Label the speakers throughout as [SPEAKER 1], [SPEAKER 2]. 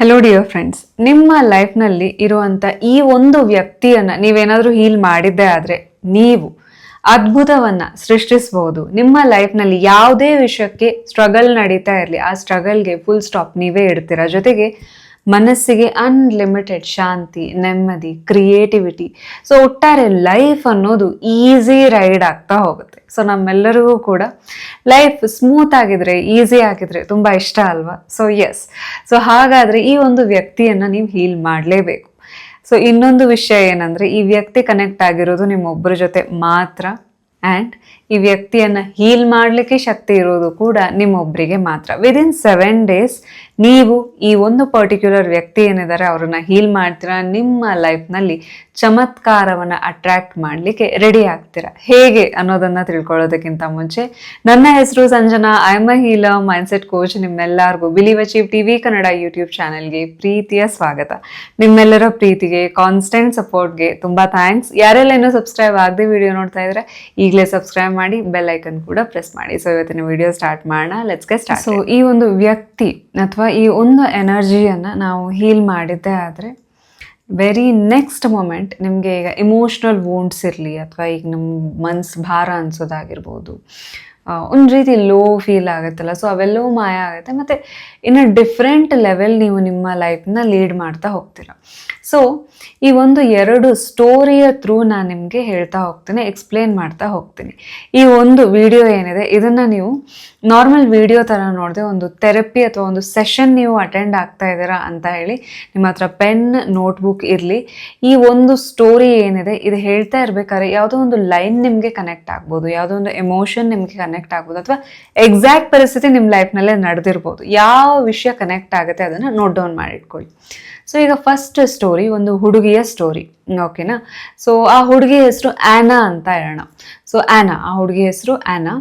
[SPEAKER 1] Hello dear friends, ನಿಮ್ಮ ಲೈಫ್ನಲ್ಲಿ ಇರುವಂಥ ಈ ಒಂದು ವ್ಯಕ್ತಿಯನ್ನು ನೀವೇನಾದರೂ ಹೀಲ್ ಮಾಡಿದ್ದೇ ಆದರೆ ನೀವು ಅದ್ಭುತವನ್ನು ಸೃಷ್ಟಿಸಬಹುದು. ನಿಮ್ಮ ಲೈಫ್ನಲ್ಲಿ ಯಾವುದೇ ವಿಷಯಕ್ಕೆ ಸ್ಟ್ರಗಲ್ ನಡೀತಾ ಇರಲಿ, ಆ ಸ್ಟ್ರಗಲ್ಗೆ ಫುಲ್ ಸ್ಟಾಪ್ ನೀವೇ ಇಡ್ತೀರಾ. ಜೊತೆಗೆ ಮನಸ್ಸಿಗೆ ಅನ್ಲಿಮಿಟೆಡ್ ಶಾಂತಿ, ನೆಮ್ಮದಿ, ಕ್ರಿಯೇಟಿವಿಟಿ. ಸೊ ಒಟ್ಟಾರೆ ಲೈಫ್ ಅನ್ನೋದು ಈಸಿ ರೈಡ್ ಆಗ್ತಾ ಹೋಗುತ್ತೆ. ಸೊ ನಮ್ಮೆಲ್ಲರಿಗೂ ಕೂಡ ಲೈಫ್ ಸ್ಮೂತ್ ಆಗಿದ್ರೆ, ಈಸಿ ಆಗಿದ್ರೆ ತುಂಬ ಇಷ್ಟ ಅಲ್ವಾ? ಸೊ ಎಸ್, ಸೊ ಹಾಗಾದರೆ ಈ ಒಂದು ವ್ಯಕ್ತಿಯನ್ನು ನೀವು ಹೀಲ್ ಮಾಡಲೇಬೇಕು. ಸೊ ಇನ್ನೊಂದು ವಿಷಯ ಏನಂದರೆ, ಈ ವ್ಯಕ್ತಿ ಕನೆಕ್ಟ್ ಆಗಿರೋದು ನಿಮ್ಮೊಬ್ಬರ ಜೊತೆ ಮಾತ್ರ. ಆ್ಯಂಡ್ ಈ ವ್ಯಕ್ತಿಯನ್ನು ಹೀಲ್ ಮಾಡಲಿಕ್ಕೆ ಶಕ್ತಿ ಇರೋದು ಕೂಡ ನಿಮ್ಮೊಬ್ಬರಿಗೆ ಮಾತ್ರ. ವಿದಿನ್ 7 days ನೀವು ಈ ಒಂದು ಪರ್ಟಿಕ್ಯುಲರ್ ವ್ಯಕ್ತಿ ಏನಿದ್ದಾರೆ ಅವ್ರನ್ನ ಹೀಲ್ ಮಾಡ್ತೀರಾ. ನಿಮ್ಮ ಲೈಫ್ನಲ್ಲಿ ಚಮತ್ಕಾರವನ್ನು ಅಟ್ರ್ಯಾಕ್ಟ್ ಮಾಡಲಿಕ್ಕೆ ರೆಡಿ ಆಗ್ತೀರಾ. ಹೇಗೆ ಅನ್ನೋದನ್ನು ತಿಳ್ಕೊಳ್ಳೋದಕ್ಕಿಂತ ಮುಂಚೆ, ನನ್ನ ಹೆಸರು Sanjana, I am a healer, mindset coach. ನಿಮ್ಮೆಲ್ಲರಿಗೂ believe achieve TV Kannada YouTube ಚಾನೆಲ್ಗೆ ಪ್ರೀತಿಯ ಸ್ವಾಗತ. ನಿಮ್ಮೆಲ್ಲರ ಪ್ರೀತಿಗೆ, ಕಾನ್ಸ್ಟೆಂಟ್ ಸಪೋರ್ಟ್ಗೆ ತುಂಬ ಥ್ಯಾಂಕ್ಸ್. ಯಾರೆಲ್ಲ ಇನ್ನೂ ಸಬ್ಸ್ಕ್ರೈಬ್ ಆಗದೆ ವಿಡಿಯೋ ನೋಡ್ತಾ ಇದ್ರೆ ಈಗಲೇ ಸಬ್ಸ್ಕ್ರೈಬ್ ಮಾಡಿ, ಬೆಲ್ ಐಕನ್ ಕೂಡ ಪ್ರೆಸ್ ಮಾಡಿ. ಸೊ ಇವತ್ತಿನ ವಿಡಿಯೋ ಸ್ಟಾರ್ಟ್ ಮಾಡೋಣ. Let's get start. ಸೊ ಈ ಒಂದು ವ್ಯಕ್ತಿ ಅಥವಾ ಈ ಒಂದು ಎನರ್ಜಿಯನ್ನು ನಾವು ಹೀಲ್ ಮಾಡಿದ್ದೇ ಆದರೆ ವೆರಿ ನೆಕ್ಸ್ಟ್ ಮೊಮೆಂಟ್ ನಿಮಗೆ ಈಗ ಇಮೋಷ್ನಲ್ ವೂಂಡ್ಸ್ ಇರಲಿ, ಅಥವಾ ಈಗ ನಮ್ಮ ಮನ್ಸು ಭಾರ ಅನ್ಸೋದಾಗಿರ್ಬೋದು, ಒಂದು ರೀತಿ ಲೋ ಫೀಲ್ ಆಗುತ್ತಲ್ಲ, ಸೊ ಅವೆಲ್ಲವೂ ಮಾಯ ಆಗುತ್ತೆ. ಮತ್ತು ಇನ್ನು ಡಿಫ್ರೆಂಟ್ ಲೆವೆಲ್ ನೀವು ನಿಮ್ಮ ಲೈಫ್ನ ಲೀಡ್ ಮಾಡ್ತಾ ಹೋಗ್ತೀರ. ಸೊ ಈ ಒಂದು 2 ಸ್ಟೋರಿಯ ಥ್ರೂ ನಾನು ನಿಮಗೆ ಹೇಳ್ತಾ ಹೋಗ್ತೀನಿ, ಎಕ್ಸ್ಪ್ಲೇನ್ ಮಾಡ್ತಾ ಹೋಗ್ತೀನಿ. ಈ ಒಂದು ವಿಡಿಯೋ ಏನಿದೆ ಇದನ್ನು ನೀವು ನಾರ್ಮಲ್ ವಿಡಿಯೋ ಥರ ನೋಡಿದೆ ಒಂದು ಥೆರಪಿ ಅಥವಾ ಒಂದು ಸೆಷನ್ ನೀವು ಅಟೆಂಡ್ ಆಗ್ತಾ ಇದ್ದೀರಾ ಅಂತ ಹೇಳಿ ನಿಮ್ಮ ಹತ್ರ ಪೆನ್, ನೋಟ್ಬುಕ್ ಇರಲಿ. ಈ ಒಂದು ಸ್ಟೋರಿ ಏನಿದೆ ಇದು ಹೇಳ್ತಾ ಇರಬೇಕಾದ್ರೆ ಯಾವುದೋ ಒಂದು ಲೈನ್ ನಿಮಗೆ ಕನೆಕ್ಟ್ ಆಗ್ಬೋದು, ಯಾವುದೋ ಒಂದು ಎಮೋಷನ್ ನಿಮಗೆ ಕನೆಕ್ಟ್ ಆಗ್ಬೋದು, ಅಥವಾ ಎಕ್ಸಾಕ್ಟ್ ಪರಿಸ್ಥಿತಿ ನಿಮ್ಮ ಲೈಫ್ನಲ್ಲೇ ನಡೆದಿರ್ಬೋದು. ಯಾವ ವಿಷಯ ಕನೆಕ್ಟ್ ಆಗುತ್ತೆ ಅದನ್ನು ನೋಟ್ ಡೌನ್ ಮಾಡಿಟ್ಕೊಳ್ಳಿ. ಸೊ ಈಗ ಫಸ್ಟ್ ಸ್ಟೋರಿ ಒಂದು ಹುಡುಗಿಯ ಸ್ಟೋರಿ, ಓಕೆನಾ? ಸೊ ಆ ಹುಡುಗಿ ಹೆಸರು ಆ್ಯನಾ ಅಂತ ಹೇಳೋಣ. ಸೊ ಆ್ಯನಾ, ಆ ಹುಡುಗಿ ಹೆಸರು ಆ್ಯನಾ.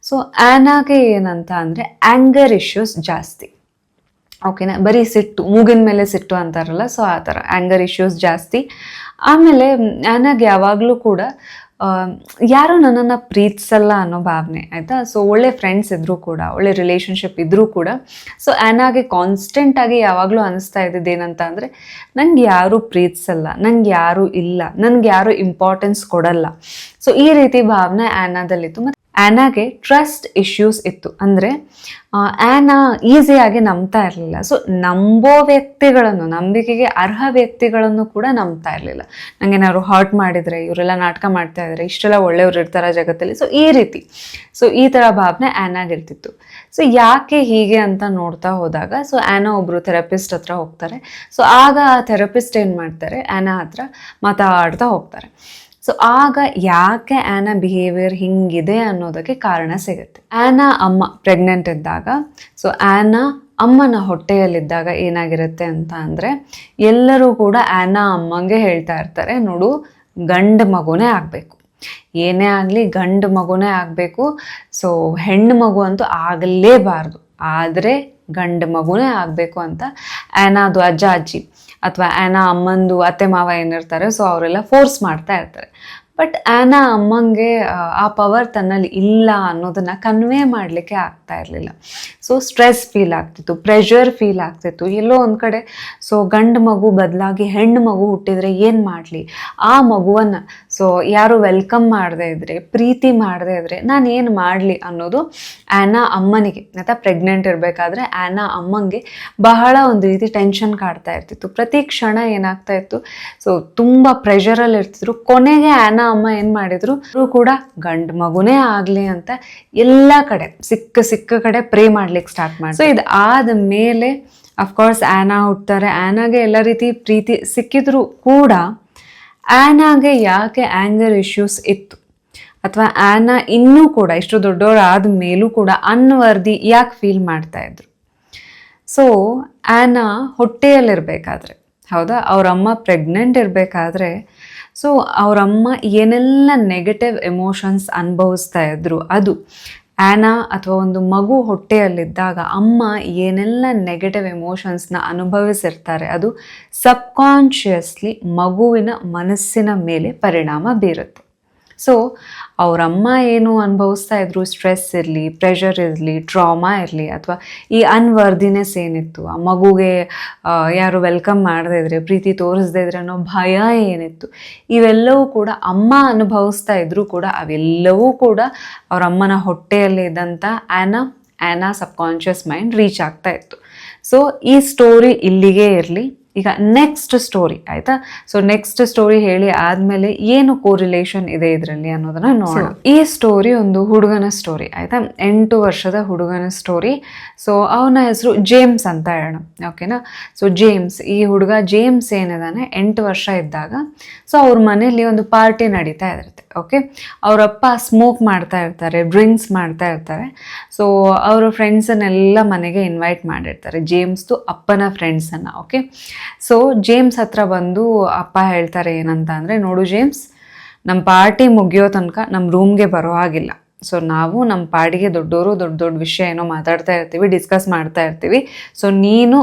[SPEAKER 1] ಸೊ ಆ್ಯನಾಗೆ ಏನಂತ ಅಂದರೆ ಆ್ಯಂಗರ್ ಇಶ್ಯೂಸ್ ಜಾಸ್ತಿ, ಓಕೆನಾ? ಬರೀ ಸಿಟ್ಟು, ಮೂಗಿನ ಮೇಲೆ ಸಿಟ್ಟು ಅಂತಾರಲ್ಲ, ಸೊ ಆ ಥರ ಆ್ಯಂಗರ್ ಇಶ್ಯೂಸ್ ಜಾಸ್ತಿ. ಆಮೇಲೆ ಆ್ಯನಾಗೆ ಯಾವಾಗಲೂ ಕೂಡ ಯಾರೂ ನನ್ನನ್ನು ಪ್ರೀತಿಸಲ್ಲ ಅನ್ನೋ ಭಾವನೆ, ಆಯಿತಾ? ಸೊ ಒಳ್ಳೆ ಫ್ರೆಂಡ್ಸ್ ಇದ್ದರೂ ಕೂಡ, ಒಳ್ಳೆ ರಿಲೇಷನ್ಶಿಪ್ ಇದ್ದರೂ ಕೂಡ, ಸೊ ಆ್ಯನಾಗೆ ಕಾನ್ಸ್ಟೆಂಟಾಗಿ ಯಾವಾಗಲೂ ಅನ್ನಿಸ್ತಾ ಇದ್ದಿದ್ದು ಏನಂತ ಅಂದರೆ, ನನಗೆ ಯಾರೂ ಪ್ರೀತಿಸಲ್ಲ, ನನಗೆ ಯಾರೂ ಇಲ್ಲ, ನನಗೆ ಯಾರೂ ಇಂಪಾರ್ಟೆನ್ಸ್ ಕೊಡಲ್ಲ. ಸೊ ಈ ರೀತಿ ಭಾವನೆ ಆ್ಯನಾದಲ್ಲಿತ್ತು. ಮತ್ತು ಆ್ಯನಾಗೆ ಟ್ರಸ್ಟ್ ಇಶ್ಯೂಸ್ ಇತ್ತು. ಅಂದರೆ ಆ್ಯನಾ ಈಸಿಯಾಗಿ ನಂಬ್ತಾ ಇರಲಿಲ್ಲ. ಸೊ ನಂಬೋ ವ್ಯಕ್ತಿಗಳನ್ನು, ನಂಬಿಕೆಗೆ ಅರ್ಹ ವ್ಯಕ್ತಿಗಳನ್ನು ಕೂಡ ನಂಬ್ತಾ ಇರಲಿಲ್ಲ. ನನಗೇನಾದ್ರು ಹರ್ಟ್ ಮಾಡಿದರೆ, ಇವರೆಲ್ಲ ನಾಟಕ ಮಾಡ್ತಾ ಇದ್ದಾರೆ, ಇಷ್ಟೆಲ್ಲ ಒಳ್ಳೆಯವ್ರು ಇರ್ತಾರೆ ಜಗತ್ತಲ್ಲಿ, ಸೊ ಈ ರೀತಿ, ಸೊ ಈ ಥರ ಭಾವನೆ ಆ್ಯನಾಗಿರ್ತಿತ್ತು. ಸೊ ಯಾಕೆ ಹೀಗೆ ಅಂತ ನೋಡ್ತಾ ಹೋದಾಗ, ಸೊ ಆ್ಯನಾ ಒಬ್ಬರು ಥೆರಪಿಸ್ಟ್ ಹತ್ರ ಹೋಗ್ತಾರೆ. ಸೊ ಆಗ ಆ ಥೆರಪಿಸ್ಟ್ ಏನು ಮಾಡ್ತಾರೆ, ಆ್ಯನಾ ಹತ್ರ ಮಾತಾಡ್ತಾ ಹೋಗ್ತಾರೆ. ಸೊ ಆಗ ಯಾಕೆ ಆ್ಯನಾ ಬಿಹೇವಿಯರ್ ಹಿಂಗಿದೆ ಅನ್ನೋದಕ್ಕೆ ಕಾರಣ ಸಿಗುತ್ತೆ. ಆ್ಯನಾ ಅಮ್ಮ ಪ್ರೆಗ್ನೆಂಟ್ ಇದ್ದಾಗ, ಸೊ ಆ್ಯನಾ ಅಮ್ಮನ ಹೊಟ್ಟೆಯಲ್ಲಿದ್ದಾಗ ಏನಾಗಿರುತ್ತೆ ಅಂತ ಅಂದರೆ, ಎಲ್ಲರೂ ಕೂಡ ಆ್ಯನಾ ಅಮ್ಮಂಗೆ ಹೇಳ್ತಾ ಇರ್ತಾರೆ, ನೋಡು ಗಂಡು ಮಗುನೇ ಆಗಬೇಕು, ಏನೇ ಆಗಲಿ ಗಂಡು ಮಗುನೇ ಆಗಬೇಕು, ಸೊ ಹೆಣ್ಣು ಮಗು ಅಂತೂ ಆಗಲೇಬಾರ್ದು, ಆದರೆ ಗಂಡು ಮಗುನೇ ಆಗಬೇಕು ಅಂತ ಆ್ಯನಾದು ಅಜ್ಜ ಅಜ್ಜಿ ಅಥವಾ ಆ್ಯನಾ ಅಮ್ಮಂದು ಅತ್ತೆ ಮಾವ ಏನಿರ್ತಾರೆ, ಸೊ ಅವರೆಲ್ಲ ಫೋರ್ಸ್ ಮಾಡ್ತಾ ಇರ್ತಾರೆ. ಬಟ್ ಆ್ಯನಾ ಅಮ್ಮಂಗೆ ಆ ಪವರ್ ತನ್ನಲ್ಲಿ ಇಲ್ಲ ಅನ್ನೋದನ್ನು ಕನ್ವೆ ಮಾಡಲಿಕ್ಕೆ ಆಗ್ತಾ ಇರಲಿಲ್ಲ. ಸೊ ಸ್ಟ್ರೆಸ್ ಫೀಲ್ ಆಗ್ತಿತ್ತು, ಪ್ರೆಷರ್ ಫೀಲ್ ಆಗ್ತಿತ್ತು ಎಲ್ಲೋ ಒಂದು ಕಡೆ. ಸೊ ಗಂಡು ಮಗು ಬದಲಾಗಿ ಹೆಣ್ಣು ಮಗು ಹುಟ್ಟಿದರೆ ಏನು ಮಾಡಲಿ, ಆ ಮಗುವನ್ನು ಸೊ ಯಾರು ವೆಲ್ಕಮ್ ಮಾಡದೇ ಇದ್ದರೆ, ಪ್ರೀತಿ ಮಾಡದೇ ಇದ್ದರೆ ನಾನು ಏನು ಮಾಡಲಿ ಅನ್ನೋದು ಆ್ಯನಾ ಅಮ್ಮನಿಗೆ, ಅಥವಾ ಪ್ರೆಗ್ನೆಂಟ್ ಇರಬೇಕಾದ್ರೆ ಆ್ಯನಾ ಅಮ್ಮಂಗೆ ಬಹಳ ಒಂದು ರೀತಿ ಟೆನ್ಷನ್ ಕಾಡ್ತಾ ಇರ್ತಿತ್ತು. ಪ್ರತಿ ಕ್ಷಣ ಏನಾಗ್ತಾ ಇತ್ತು, ಸೊ ತುಂಬ ಪ್ರೆಷರಲ್ಲಿ ಇರ್ತಿದ್ರು. ಕೊನೆಗೆ ಆ್ಯನಾ ಅಮ್ಮ ಏನು ಮಾಡಿದ್ರು, ಅವರು ಕೂಡ ಗಂಡು ಮಗುನೇ ಆಗಲಿ ಅಂತ ಎಲ್ಲ ಕಡೆ ಸಿಕ್ಕ ಕಡೆ ಪ್ರೇ ಮಾಡ್ಲಿಕ್ಕೆ ಸ್ಟಾರ್ಟ್ ಮಾಡಿ. ಸೊ ಇದು ಆದ ಮೇಲೆ ಅಫ್ಕೋರ್ಸ್ ಆ್ಯನಾ ಹುಡ್ತಾರೆ. ಆ್ಯನಾಗೆ ಎಲ್ಲ ರೀತಿ ಪ್ರೀತಿ ಸಿಕ್ಕಿದ್ರು ಕೂಡ ಆ್ಯನಾಗೆ ಯಾಕೆ ಆ್ಯಂಗರ್ ಇಶ್ಯೂಸ್ ಇತ್ತು, ಅಥವಾ ಆ್ಯನಾ ಇನ್ನೂ ಕೂಡ ಇಷ್ಟು ದೊಡ್ಡವರು ಆದ ಮೇಲೂ ಕೂಡ ಅನ್ವರ್ದಿ ಯಾಕೆ ಫೀಲ್ ಮಾಡ್ತಾ ಇದ್ರು? ಸೊ ಆ್ಯನಾ ಹೊಟ್ಟೆಯಲ್ಲಿರಬೇಕಾದ್ರೆ, ಹೌದಾ, ಅವರಮ್ಮ ಪ್ರೆಗ್ನೆಂಟ್ ಇರಬೇಕಾದ್ರೆ, ಸೊ ಅವರಮ್ಮ ಏನೆಲ್ಲ ನೆಗೆಟಿವ್ ಎಮೋಷನ್ಸ್ ಅನುಭವಿಸ್ತಾ ಇದ್ರು, ಅದು ಆ್ಯನಾ ಅಥವಾ ಒಂದು ಮಗು ಹೊಟ್ಟೆಯಲ್ಲಿದ್ದಾಗ ಅಮ್ಮ ಏನೆಲ್ಲ ನೆಗೆಟಿವ್ ಎಮೋಷನ್ಸ್ನ ಅನುಭವಿಸಿರ್ತಾರೆ, ಅದು ಸಬ್ಕಾನ್ಷಿಯಸ್ಲಿ ಮಗುವಿನ ಮನಸ್ಸಿನ ಮೇಲೆ ಪರಿಣಾಮ ಬೀರುತ್ತೆ. ಸೊ ಅವರಮ್ಮ ಏನು ಅನುಭವಿಸ್ತಾ ಇದ್ರು, ಸ್ಟ್ರೆಸ್ ಇರಲಿ, ಪ್ರೆಷರ್ ಇರಲಿ, ಟ್ರಾಮಾ ಇರಲಿ, ಅಥವಾ ಈ ಅನ್ವರ್ದಿನೆಸ್ ಏನಿತ್ತು, ಆ ಮಗುಗೆ ಯಾರು ವೆಲ್ಕಮ್ ಮಾಡದೇ ಇದ್ರೆ, ಪ್ರೀತಿ ತೋರಿಸದೇ ಇದ್ರೆ ಅನ್ನೋ ಭಯ ಏನಿತ್ತು, ಇವೆಲ್ಲವೂ ಕೂಡ ಅಮ್ಮ ಅನುಭವಿಸ್ತಾ ಇದ್ರು ಕೂಡ ಅವೆಲ್ಲವೂ ಕೂಡ ಅವ್ರ ಅಮ್ಮನ ಹೊಟ್ಟೆಯಲ್ಲಿ ಇದ್ದಂಥ ಆ್ಯನಾ ಸಬ್ಕಾನ್ಷಿಯಸ್ ಮೈಂಡ್ ರೀಚ್ ಆಗ್ತಾ ಇತ್ತು. ಸೊ ಈ ಸ್ಟೋರಿ ಇಲ್ಲಿಗೆ ಇರಲಿ. ಈಗ ನೆಕ್ಸ್ಟ್ ಸ್ಟೋರಿ ಆಯ್ತಾ. ಸೊ ನೆಕ್ಸ್ಟ್ ಸ್ಟೋರಿ ಹೇಳಿ ಆದಮೇಲೆ ಏನು ಕೋರಿಲೇಷನ್ ಇದೆ ಇದರಲ್ಲಿ ಅನ್ನೋದನ್ನ ನೋಡೋಣ. ಈ ಸ್ಟೋರಿ ಒಂದು ಹುಡುಗನ ಸ್ಟೋರಿ ಆಯ್ತಾ, 8 ವರ್ಷದ ಹುಡುಗನ ಸ್ಟೋರಿ. ಸೊ ಅವನ ಹೆಸರು ಜೇಮ್ಸ್ ಅಂತ ಹೇಳೋಣ, ಓಕೆನಾ. ಸೊ ಜೇಮ್ಸ್, ಈ ಹುಡುಗ ಜೇಮ್ಸ್ ಏನಿದಾನೆ 8 ವರ್ಷ ಇದ್ದಾಗ ಸೊ ಅವ್ರ ಮನೇಲಿ ಒಂದು ಪಾರ್ಟಿ ನಡೀತಾ ಇರುತ್ತೆ. ಓಕೆ, ಅವರಪ್ಪ ಸ್ಮೋಕ್ ಮಾಡ್ತಾ ಇರ್ತಾರೆ, ಡ್ರಿಂಕ್ಸ್ ಮಾಡ್ತಾ ಇರ್ತಾರೆ. ಸೊ ಅವರ ಫ್ರೆಂಡ್ಸನ್ನೆಲ್ಲ ಮನೆಗೆ ಇನ್ವೈಟ್ ಮಾಡಿರ್ತಾರೆ, ಜೇಮ್ಸ್ದು ಅಪ್ಪನ ಫ್ರೆಂಡ್ಸನ್ನು. ಓಕೆ, ಸೊ ಜೇಮ್ಸ್ ಹತ್ರ ಬಂದು ಅಪ್ಪ ಹೇಳ್ತಾರೆ ಏನಂತ ಅಂದರೆ, ನೋಡು ಜೇಮ್ಸ್, ನಮ್ಮ ಪಾರ್ಟಿ ಮುಗಿಯೋ ತನಕ ನಮ್ಮ ರೂಮ್ಗೆ ಬರೋ ಹಾಗಿಲ್ಲ. ಸೊ ನಾವು ನಮ್ಮ ಪಾಡಿಗೆ ದೊಡ್ಡವರು ದೊಡ್ಡ ದೊಡ್ಡ ವಿಷಯ ಏನೋ ಮಾತಾಡ್ತಾ ಇರ್ತೀವಿ, ಡಿಸ್ಕಸ್ ಮಾಡ್ತಾ ಇರ್ತೀವಿ. ಸೊ ನೀನು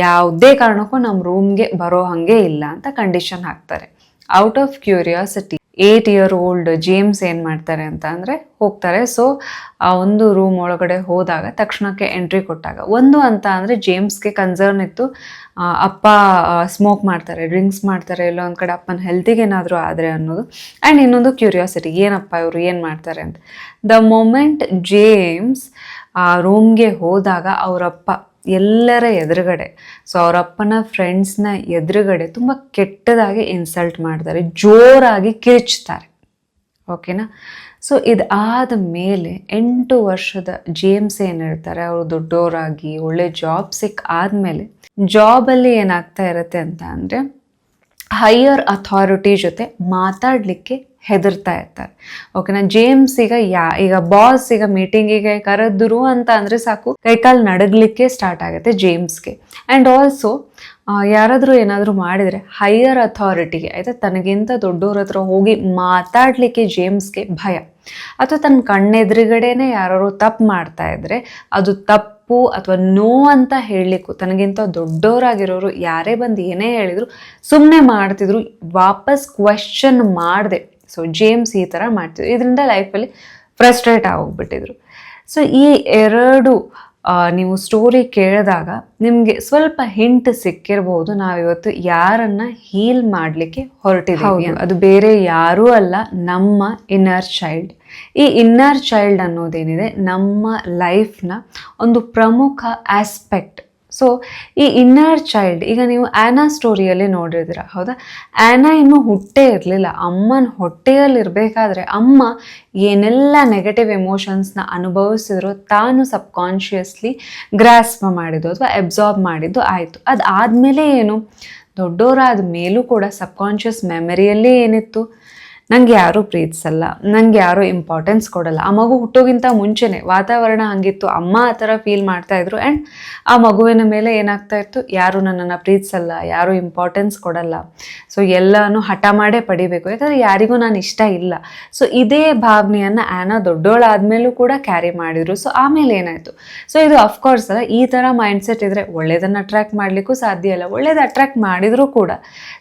[SPEAKER 1] ಯಾವುದೇ ಕಾರಣಕ್ಕೂ ನಮ್ಮ ರೂಮ್ಗೆ ಬರೋ ಹಾಗೆ ಇಲ್ಲ ಅಂತ ಕಂಡೀಷನ್ ಹಾಕ್ತಾರೆ. Out of curiosity 8 year old James ಏನು ಮಾಡ್ತಾರೆ ಅಂತ ಅಂದರೆ ಹೋಗ್ತಾರೆ. ಸೊ ಆ ಒಂದು ರೂಮ್ ಒಳಗಡೆ ಹೋದಾಗ ತಕ್ಷಣಕ್ಕೆ ಎಂಟ್ರಿ ಕೊಟ್ಟಾಗ ಒಂದು ಅಂತ ಅಂದರೆ ಜೇಮ್ಸ್ಗೆ ಕನ್ಸರ್ನ್ ಇತ್ತು, ಅಪ್ಪ ಸ್ಮೋಕ್ ಮಾಡ್ತಾರೆ, ಡ್ರಿಂಕ್ಸ್ ಮಾಡ್ತಾರೆ, ಎಲ್ಲೋ ಒಂದು ಕಡೆ ಅಪ್ಪನ ಹೆಲ್ತಿಗೆ ಏನಾದರೂ ಆದರೆ ಅನ್ನೋದು. ಆ್ಯಂಡ್ ಇನ್ನೊಂದು ಕ್ಯೂರಿಯಾಸಿಟಿ, ಏನಪ್ಪ ಇವರು ಏನು ಮಾಡ್ತಾರೆ ಅಂತ. ದ ಮೊಮೆಂಟ್ ಜೇಮ್ಸ್ ಆ ರೂಮ್ಗೆ ಹೋದಾಗ ಅವರಪ್ಪ ಎಲ್ಲರ ಎದುರುಗಡೆ, ಸೊ ಅವರಪ್ಪನ ಫ್ರೆಂಡ್ಸ್ನ ಎದುರುಗಡೆ ತುಂಬ ಕೆಟ್ಟದಾಗಿ ಇನ್ಸಲ್ಟ್ ಮಾಡ್ತಾರೆ, ಜೋರಾಗಿ ಕಿರ್ಚ್ತಾರೆ. ಓಕೆನಾ. ಸೊ ಇದಾದ ಮೇಲೆ 8 ವರ್ಷದ ಜೇಮ್ಸ್ ಏನಿರ್ತಾರೆ ಅವರು ದೊಡ್ಡವರಾಗಿ ಒಳ್ಳೆ ಜಾಬ್ ಆದಮೇಲೆ ಜಾಬಲ್ಲಿ ಏನಾಗ್ತಾ ಇರುತ್ತೆ ಅಂತ ಅಂದರೆ ಹೈಯರ್ ಅಥಾರಿಟಿ ಜೊತೆ ಮಾತಾಡಲಿಕ್ಕೆ ಹೆದರ್ತಾ ಇರ್ತಾರೆ. ಓಕೆನಾ. ಜೇಮ್ಸ್ ಈಗ ಬಾಸ್ ಈಗ ಮೀಟಿಂಗಿಗೆ ಕರೆದ್ರು ಅಂತ ಅಂದರೆ ಸಾಕು, ಕೈಕಾಲು ನಡಗಲಿಕ್ಕೆ ಸ್ಟಾರ್ಟ್ ಆಗುತ್ತೆ ಜೇಮ್ಸ್ಗೆ. ಆ್ಯಂಡ್ ಆಲ್ಸೋ ಯಾರಾದರೂ ಏನಾದರೂ ಮಾಡಿದರೆ ಹೈಯರ್ ಅಥಾರಿಟಿಗೆ ಆಯಿತಾ, ತನಗಿಂತ ದೊಡ್ಡವ್ರ ಹತ್ರ ಹೋಗಿ ಮಾತಾಡಲಿಕ್ಕೆ ಜೇಮ್ಸ್ಗೆ ಭಯ. ಅಥವಾ ತನ್ನ ಕಣ್ಣೆದುರುಗಡೆನೆ ಯಾರು ತಪ್ಪು ಮಾಡ್ತಾ ಇದ್ರೆ ಅದು ತಪ್ಪು ಅಥವಾ ನೋ ಅಂತ ಹೇಳಲಿಕ್ಕೂ, ತನಗಿಂತ ದೊಡ್ಡವರಾಗಿರೋರು ಯಾರೇ ಬಂದು ಏನೇ ಹೇಳಿದ್ರು ಸುಮ್ಮನೆ ಮಾಡ್ತಿದ್ರು, ವಾಪಸ್ ಕ್ವೆಶ್ಚನ್ ಮಾಡಿದೆ. ಸೊ ಜೇಮ್ಸ್ ಈ ಥರ ಮಾಡ್ತಿದ್ರು, ಇದರಿಂದ ಲೈಫಲ್ಲಿ ಫ್ರಸ್ಟ್ರೇಟ್ ಆಗೋಗ್ಬಿಟ್ಟಿದ್ರು. ಸೊ ಈ ಎರಡು ನೀವು ಸ್ಟೋರಿ ಕೇಳಿದಾಗ ನಿಮಗೆ ಸ್ವಲ್ಪ ಹಿಂಟ್ ಸಿಕ್ಕಿರ್ಬೋದು, ನಾವಿವತ್ತು ಯಾರನ್ನ ಹೀಲ್ ಮಾಡಲಿಕ್ಕೆ ಹೊರಟಿದ್ದೀವಿ. ಅದು ಬೇರೆ ಯಾರೂ ಅಲ್ಲ, ನಮ್ಮ ಇನ್ನರ್ ಚೈಲ್ಡ್. ಈ ಇನ್ನರ್ ಚೈಲ್ಡ್ ಅನ್ನೋದೇನಿದೆ ನಮ್ಮ ಲೈಫ್ನ ಒಂದು ಪ್ರಮುಖ ಆಸ್ಪೆಕ್ಟ್. ಸೊ ಈ ಇನ್ನರ್ ಚೈಲ್ಡ್, ಈಗ ನೀವು ಆ್ಯನಾ ಸ್ಟೋರಿಯಲ್ಲಿ ನೋಡಿರ್ತೀರ, ಹೌದಾ. ಆ್ಯನಾ ಇನ್ನೂ ಹುಟ್ಟೇ ಇರಲಿಲ್ಲ, ಅಮ್ಮನ ಹೊಟ್ಟೆಯಲ್ಲಿರಬೇಕಾದ್ರೆ ಅಮ್ಮ ಏನೆಲ್ಲ ನೆಗೆಟಿವ್ ಎಮೋಷನ್ಸ್ನ ಅನುಭವಿಸಿದ್ರು ತಾನು ಸಬ್ಕಾನ್ಷಿಯಸ್ಲಿ ಗ್ರಾಸ್ಪ್ ಮಾಡಿದ್ದು ಅಥವಾ ಅಬ್ಸಾರ್ಬ್ ಮಾಡಿದ್ದು ಆಯಿತು. ಅದಾದಮೇಲೆ ಏನು, ದೊಡ್ಡವರಾದ ಮೇಲೂ ಕೂಡ ಸಬ್ಕಾನ್ಷಿಯಸ್ ಮೆಮರಿಯಲ್ಲೇ ಏನಿತ್ತು, ನನಗೆ ಯಾರೂ ಪ್ರೀತಿಸಲ್ಲ, ನನಗೆ ಯಾರೂ ಇಂಪಾರ್ಟೆನ್ಸ್ ಕೊಡಲ್ಲ. ಆ ಮಗು ಹುಟ್ಟೋಗಿಂತ ಮುಂಚೆನೇ ವಾತಾವರಣ ಹಂಗಿತ್ತು, ಅಮ್ಮ ಆ ಥರ ಫೀಲ್ ಮಾಡ್ತಾಯಿದ್ರು. ಆ್ಯಂಡ್ ಆ ಮಗುವಿನ ಮೇಲೆ ಏನಾಗ್ತಾ ಇತ್ತು, ಯಾರು ನನ್ನನ್ನು ಪ್ರೀತಿಸಲ್ಲ, ಯಾರೂ ಇಂಪಾರ್ಟೆನ್ಸ್ ಕೊಡಲ್ಲ, ಸೊ ಎಲ್ಲನೂ ಹಠ ಮಾಡೇ ಪಡಿಬೇಕು, ಯಾಕಂದರೆ ಯಾರಿಗೂ ನಾನು ಇಷ್ಟ ಇಲ್ಲ. ಸೊ ಇದೇ ಭಾವನೆಯನ್ನು ಆ್ಯನಾ ದೊಡ್ಡೋಳಾದ್ಮೇಲೂ ಕೂಡ ಕ್ಯಾರಿ ಮಾಡಿದರು. ಸೊ ಆಮೇಲೆ ಏನಾಯಿತು, ಸೊ ಇದು ಅಫ್ಕೋರ್ಸ್ ಅಲ್ಲ, ಈ ಥರ ಮೈಂಡ್ಸೆಟ್ ಇದ್ದರೆ ಒಳ್ಳೇದನ್ನು ಅಟ್ರ್ಯಾಕ್ಟ್ ಮಾಡಲಿಕ್ಕೂ ಸಾಧ್ಯ ಇಲ್ಲ. ಒಳ್ಳೇದು ಅಟ್ರ್ಯಾಕ್ಟ್ ಮಾಡಿದರೂ ಕೂಡ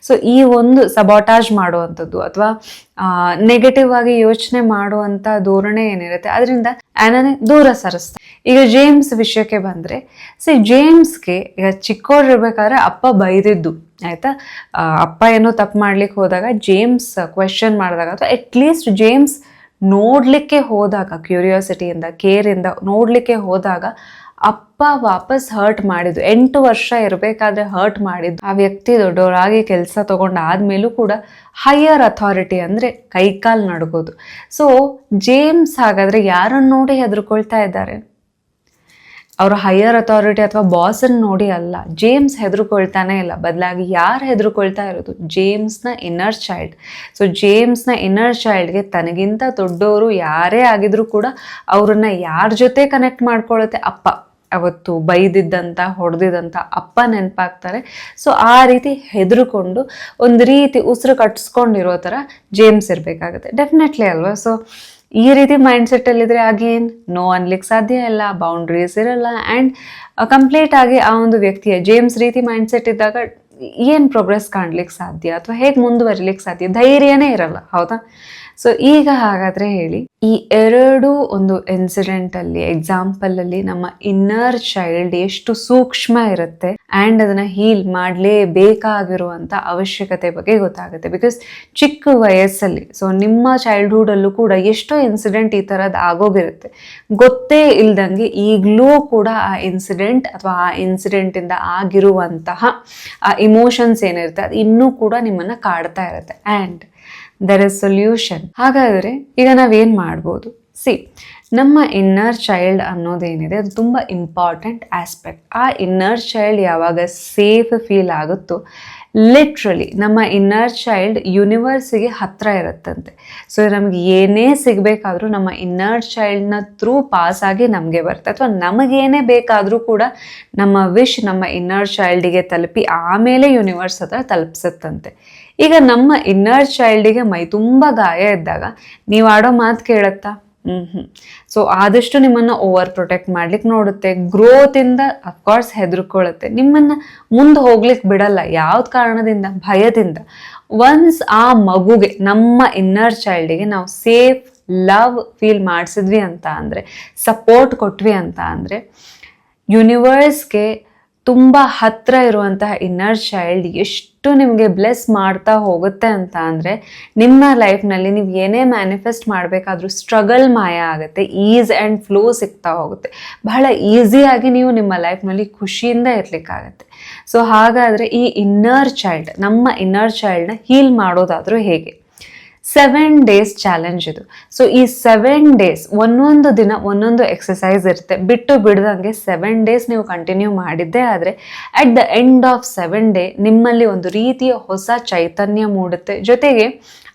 [SPEAKER 1] ಸೊ ಈ ಒಂದು ಸಬಾಟಾಜ್ ಮಾಡುವಂಥದ್ದು ಅಥವಾ ನೆಗೆಟಿವ್ ಆಗಿ ಯೋಚನೆ ಮಾಡುವಂಥ ಧೋರಣೆ ಏನಿರುತ್ತೆ ಅದರಿಂದ ಆ್ಯನಾನೇ ದೂರ ಸರಿಸ್ತಾರೆ. ಈಗ ಜೇಮ್ಸ್ ವಿಷಯಕ್ಕೆ ಬಂದರೆ, ಜೇಮ್ಸ್ಗೆ ಈಗ ಚಿಕ್ಕವರಿರ್ಬೇಕಾದ್ರೆ ಅಪ್ಪ ಬೈದಿದ್ದು ಆಯಿತಾ, ಅಪ್ಪ ಏನೋ ತಪ್ಪು ಮಾಡ್ಲಿಕ್ಕೆ ಹೋದಾಗ ಜೇಮ್ಸ್ ಕ್ವೆಶ್ಚನ್ ಮಾಡಿದಾಗ ಅಥವಾ ಅಟ್ಲೀಸ್ಟ್ ಜೇಮ್ಸ್ ನೋಡಲಿಕ್ಕೆ ಹೋದಾಗ, ಕ್ಯೂರಿಯಾಸಿಟಿಯಿಂದ ಕೇರಿಂದ ನೋಡಲಿಕ್ಕೆ ಹೋದಾಗ ಅಪ್ಪ ವಾಪಸ್ ಹರ್ಟ್ ಮಾಡಿದ್ದು, 8 ವರ್ಷ ಇರಬೇಕಾದ್ರೆ ಹರ್ಟ್ ಮಾಡಿದ್ದು ಆ ವ್ಯಕ್ತಿ ದೊಡ್ಡವರಾಗಿ ಕೆಲಸ ತಗೊಂಡಾದ್ಮೇಲೂ ಕೂಡ ಹೈಯರ್ ಅಥಾರಿಟಿ ಅಂದರೆ ಕೈಕಾಲು ನಡ್ಗೋದು. ಸೊ ಜೇಮ್ಸ್ ಹಾಗಾದರೆ ಯಾರನ್ನು ನೋಡಿ ಹೆದರ್ಕೊಳ್ತಾ ಇದ್ದಾರೆ, ಅವರು ಹೈಯರ್ ಅಥಾರಿಟಿ ಅಥವಾ ಬಾಸನ್ನು ನೋಡಿ ಅಲ್ಲ. ಜೇಮ್ಸ್ ಹೆದರ್ಕೊಳ್ತಾನೆ ಇಲ್ಲ, ಬದಲಾಗಿ ಯಾರು ಹೆದರ್ಕೊಳ್ತಾ ಇರೋದು, ಜೇಮ್ಸ್ನ ಇನ್ನರ್ ಚೈಲ್ಡ್. ಸೊ ಜೇಮ್ಸ್ನ ಇನ್ನರ್ ಚೈಲ್ಡ್ಗೆ ತನಗಿಂತ ದೊಡ್ಡವರು ಯಾರೇ ಆಗಿದ್ರು ಕೂಡ ಅವ್ರನ್ನ ಯಾರ ಜೊತೆ ಕನೆಕ್ಟ್ ಮಾಡ್ಕೊಳ್ಳುತ್ತೆ, ಅಪ್ಪ. ಅವತ್ತು ಬೈದಿದ್ದಂಥ ಹೊಡೆದಿದ್ದಂಥ ಅಪ್ಪ ನೆನಪಾಗ್ತಾರೆ. ಸೊ ಆ ರೀತಿ ಹೆದರ್ಕೊಂಡು ಒಂದು ರೀತಿ ಉಸಿರು ಕಟ್ಸ್ಕೊಂಡಿರೋ ಥರ ಜೇಮ್ಸ್ ಇರಬೇಕಾಗುತ್ತೆ, ಡೆಫಿನೆಟ್ಲಿ ಅಲ್ವಾ. ಸೊ ಈ ರೀತಿ ಮೈಂಡ್ಸೆಟ್ಟಲ್ಲಿದ್ದರೆ ಅಗೇನ್ ನೋ ಅನ್ಲಿಕ್ಕೆ ಸಾಧ್ಯ ಇಲ್ಲ, ಬೌಂಡ್ರೀಸ್ ಇರಲ್ಲ. ಆ್ಯಂಡ್ ಕಂಪ್ಲೀಟ್ ಆಗಿ ಆ ಒಂದು ವ್ಯಕ್ತಿಯ ಜೇಮ್ಸ್ ರೀತಿ ಮೈಂಡ್ಸೆಟ್ ಇದ್ದಾಗ ಏನು ಪ್ರೋಗ್ರೆಸ್ ಕಾಣ್ಲಿಕ್ಕೆ ಸಾಧ್ಯ ಅಥವಾ ಹೇಗೆ ಮುಂದುವರಿಲಿಕ್ಕೆ ಸಾಧ್ಯ, ಧೈರ್ಯನೇ ಇರಲ್ಲ, ಹೌದಾ? ಸೊ ಈಗ ಹಾಗಾದರೆ ಹೇಳಿ, ಈ ಎರಡು ಒಂದು ಇನ್ಸಿಡೆಂಟಲ್ಲಿ ಎಕ್ಸಾಂಪಲಲ್ಲಿ ನಮ್ಮ ಇನ್ನರ್ ಚೈಲ್ಡ್ ಎಷ್ಟು ಸೂಕ್ಷ್ಮ ಇರುತ್ತೆ ಆ್ಯಂಡ್ ಅದನ್ನು ಹೀಲ್ ಮಾಡಲೇಬೇಕಾಗಿರುವಂಥ ಅವಶ್ಯಕತೆ ಬಗ್ಗೆ ಗೊತ್ತಾಗುತ್ತೆ. ಬಿಕಾಸ್ ಚಿಕ್ಕ ವಯಸ್ಸಲ್ಲಿ, ಸೊ ನಿಮ್ಮ ಚೈಲ್ಡ್ಹುಡಲ್ಲೂ ಕೂಡ ಎಷ್ಟೋ ಇನ್ಸಿಡೆಂಟ್ ಈ ಥರದ್ದು ಆಗೋಗಿರುತ್ತೆ, ಗೊತ್ತೇ ಇಲ್ದಂಗೆ ಈಗಲೂ ಕೂಡ ಆ ಇನ್ಸಿಡೆಂಟ್ ಅಥವಾ ಆ ಇನ್ಸಿಡೆಂಟಿಂದ ಆಗಿರುವಂತಹ ಆ ಇಮೋಷನ್ಸ್ ಏನಿರುತ್ತೆ ಅದು ಇನ್ನೂ ಕೂಡ ನಿಮ್ಮನ್ನು ಕಾಡ್ತಾ ಇರುತ್ತೆ. And there is solution. ಹಾಗಾದರೆ ಈಗ ನಾವೇನು ಮಾಡ್ಬೋದು? ನಮ್ಮ ಇನ್ನರ್ ಚೈಲ್ಡ್ ಅನ್ನೋದೇನಿದೆ ಅದು ತುಂಬ ಇಂಪಾರ್ಟೆಂಟ್ ಆಸ್ಪೆಕ್ಟ್. ಆ ಇನ್ನರ್ ಚೈಲ್ಡ್ ಯಾವಾಗ ಸೇಫ್ ಫೀಲ್ ಆಗುತ್ತೋ, ಲಿಟ್ರಲಿ ನಮ್ಮ ಇನ್ನರ್ ಚೈಲ್ಡ್ ಯೂನಿವರ್ಸಿಗೆ ಹತ್ತಿರ ಇರುತ್ತಂತೆ. ಸೊ ನಮ್ಗೆ ಏನೇ ಸಿಗಬೇಕಾದ್ರೂ ನಮ್ಮ ಇನ್ನರ್ ಚೈಲ್ಡ್ನ ಥ್ರೂ ಪಾಸ್ ಆಗಿ ನಮಗೆ ಬರುತ್ತೆ, ಅಥವಾ ನಮಗೇನೇ ಬೇಕಾದರೂ ಕೂಡ ನಮ್ಮ ವಿಶ್ ನಮ್ಮ ಇನ್ನರ್ ಚೈಲ್ಡಿಗೆ ತಲುಪಿ ಆಮೇಲೆ ಯೂನಿವರ್ಸ್ ಹತ್ರ ತಲುಪಿಸುತ್ತಂತೆ. ಈಗ ನಮ್ಮ ಇನ್ನರ್ ಚೈಲ್ಡಿಗೆ ಮೈ ತುಂಬ ಗಾಯ ಇದ್ದಾಗ ನೀವು ಆಡೋ ಮಾತು ಕೇಳುತ್ತಾ? ಸೊ ಆದಷ್ಟು ನಿಮ್ಮನ್ನು ಓವರ್ ಪ್ರೊಟೆಕ್ಟ್ ಮಾಡ್ಲಿಕ್ಕೆ ನೋಡುತ್ತೆ, ಗ್ರೋತಿಂದ ಅಫ್ಕೋರ್ಸ್ ಹೆದರ್ಕೊಳ್ಳುತ್ತೆ, ನಿಮ್ಮನ್ನು ಮುಂದೆ ಹೋಗ್ಲಿಕ್ಕೆ ಬಿಡಲ್ಲ. ಯಾವ್ದು ಕಾರಣದಿಂದ? ಭಯದಿಂದ. ಒನ್ಸ್ ಆ ಮಗುಗೆ, ನಮ್ಮ ಇನ್ನರ್ ಚೈಲ್ಡಿಗೆ ನಾವು ಸೇಫ್ ಲವ್ ಫೀಲ್ ಮಾಡಿಸಿದ್ವಿ ಅಂತ ಅಂದರೆ, ಸಪೋರ್ಟ್ ಕೊಟ್ವಿ ಅಂತ ಅಂದರೆ, ಯೂನಿವರ್ಸ್ಗೆ ತುಂಬ ಹತ್ತಿರ ಇರುವಂತಹ ಇನ್ನರ್ ಚೈಲ್ಡ್ ಎಷ್ಟು ನಿಮಗೆ ಬ್ಲೆಸ್ ಮಾಡ್ತಾ ಹೋಗುತ್ತೆ ಅಂತ ಅಂದರೆ, ನಿಮ್ಮ ಲೈಫ್ನಲ್ಲಿ ನೀವು ಏನೇ ಮ್ಯಾನಿಫೆಸ್ಟ್ ಮಾಡಬೇಕಾದ್ರೂ ಸ್ಟ್ರಗಲ್ ಮಾಯ ಆಗುತ್ತೆ, ಈಸ್ ಆ್ಯಂಡ್ ಫ್ಲೋ ಸಿಗ್ತಾ ಹೋಗುತ್ತೆ, ಬಹಳ ಈಸಿಯಾಗಿ ನೀವು ನಿಮ್ಮ ಲೈಫ್ನಲ್ಲಿ ಖುಷಿಯಿಂದ ಇರಲಿಕ್ಕಾಗತ್ತೆ. ಸೊ ಹಾಗಾದರೆ ಈ ಇನ್ನರ್ ಚೈಲ್ಡ್, ನಮ್ಮ ಇನ್ನರ್ ಚೈಲ್ಡ್ನ ಹೀಲ್ ಮಾಡೋದಾದರೂ ಹೇಗೆ? 7 days ಚಾಲೆಂಜ್ ಇದು. ಸೊ ಈ 7 days ಒಂದೊಂದು ದಿನ ಒಂದೊಂದು ಎಕ್ಸಸೈಸ್ ಇರುತ್ತೆ, ಬಿಟ್ಟು ಬಿಡ್ದಂಗೆ 7 days ನೀವು ಕಂಟಿನ್ಯೂ ಮಾಡಿದ್ದೇ ಆದರೆ at the end of 7 day ನಿಮ್ಮಲ್ಲಿ ಒಂದು ರೀತಿಯ ಹೊಸ ಚೈತನ್ಯ ಮೂಡುತ್ತೆ. ಜೊತೆಗೆ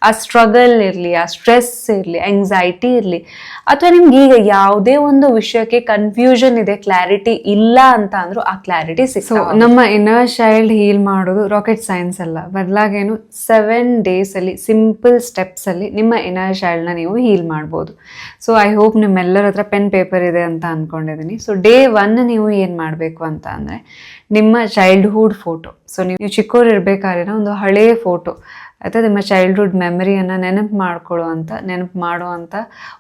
[SPEAKER 1] ಆ ಸ್ಟ್ರಗಲ್ ಇರಲಿ, ಆ ಸ್ಟ್ರೆಸ್ ಇರಲಿ, ಆಂಗ್ಸೈಟಿ ಇರಲಿ, ಅಥವಾ ನಿಮ್ಗೆ ಈಗ ಯಾವುದೇ ಒಂದು ವಿಷಯಕ್ಕೆ ಕನ್ಫ್ಯೂಷನ್ ಇದೆ, ಕ್ಲಾರಿಟಿ ಇಲ್ಲ ಅಂತ ಅಂದ್ರೂ ಆ ಕ್ಲಾರಿಟಿ ಸಿಕ್ತು. ನಮ್ಮ ಇನ್ನರ್ ಚೈಲ್ಡ್ ಹೀಲ್ ಮಾಡೋದು ರಾಕೆಟ್ ಸೈನ್ಸ್ ಅಲ್ಲ, ಬದಲಾಗೇನು 7 days ಅಲ್ಲಿ ಸಿಂಪಲ್ ಸ್ಟೆಪ್ಸಲ್ಲಿ ನಿಮ್ಮ ಇನ್ನರ್ ಚೈಲ್ಡ್ನ ನೀವು ಹೀಲ್ ಮಾಡ್ಬೋದು. ಸೊ ಐ ಹೋಪ್ ನಿಮ್ಮೆಲ್ಲರ ಹತ್ರ ಪೆನ್ ಪೇಪರ್ ಇದೆ ಅಂತ ಅಂದ್ಕೊಂಡಿದ್ದೀನಿ. ಸೊ ಡೇ 1 ನೀವು ಏನು ಮಾಡಬೇಕು ಅಂತ ಅಂದರೆ, ನಿಮ್ಮ ಚೈಲ್ಡ್ಹುಡ್ ಫೋಟೋ, ಸೊ ನೀವು ಚಿಕ್ಕವ್ರು ಇರಬೇಕಾದ್ರೆ ಒಂದು ಹಳೆಯ ಫೋಟೋ ಅಥವಾ ನಿಮ್ಮ ಚೈಲ್ಡ್ಹುಡ್ ಮೆಮರಿಯನ್ನು ನೆನಪು ಮಾಡುವಂಥ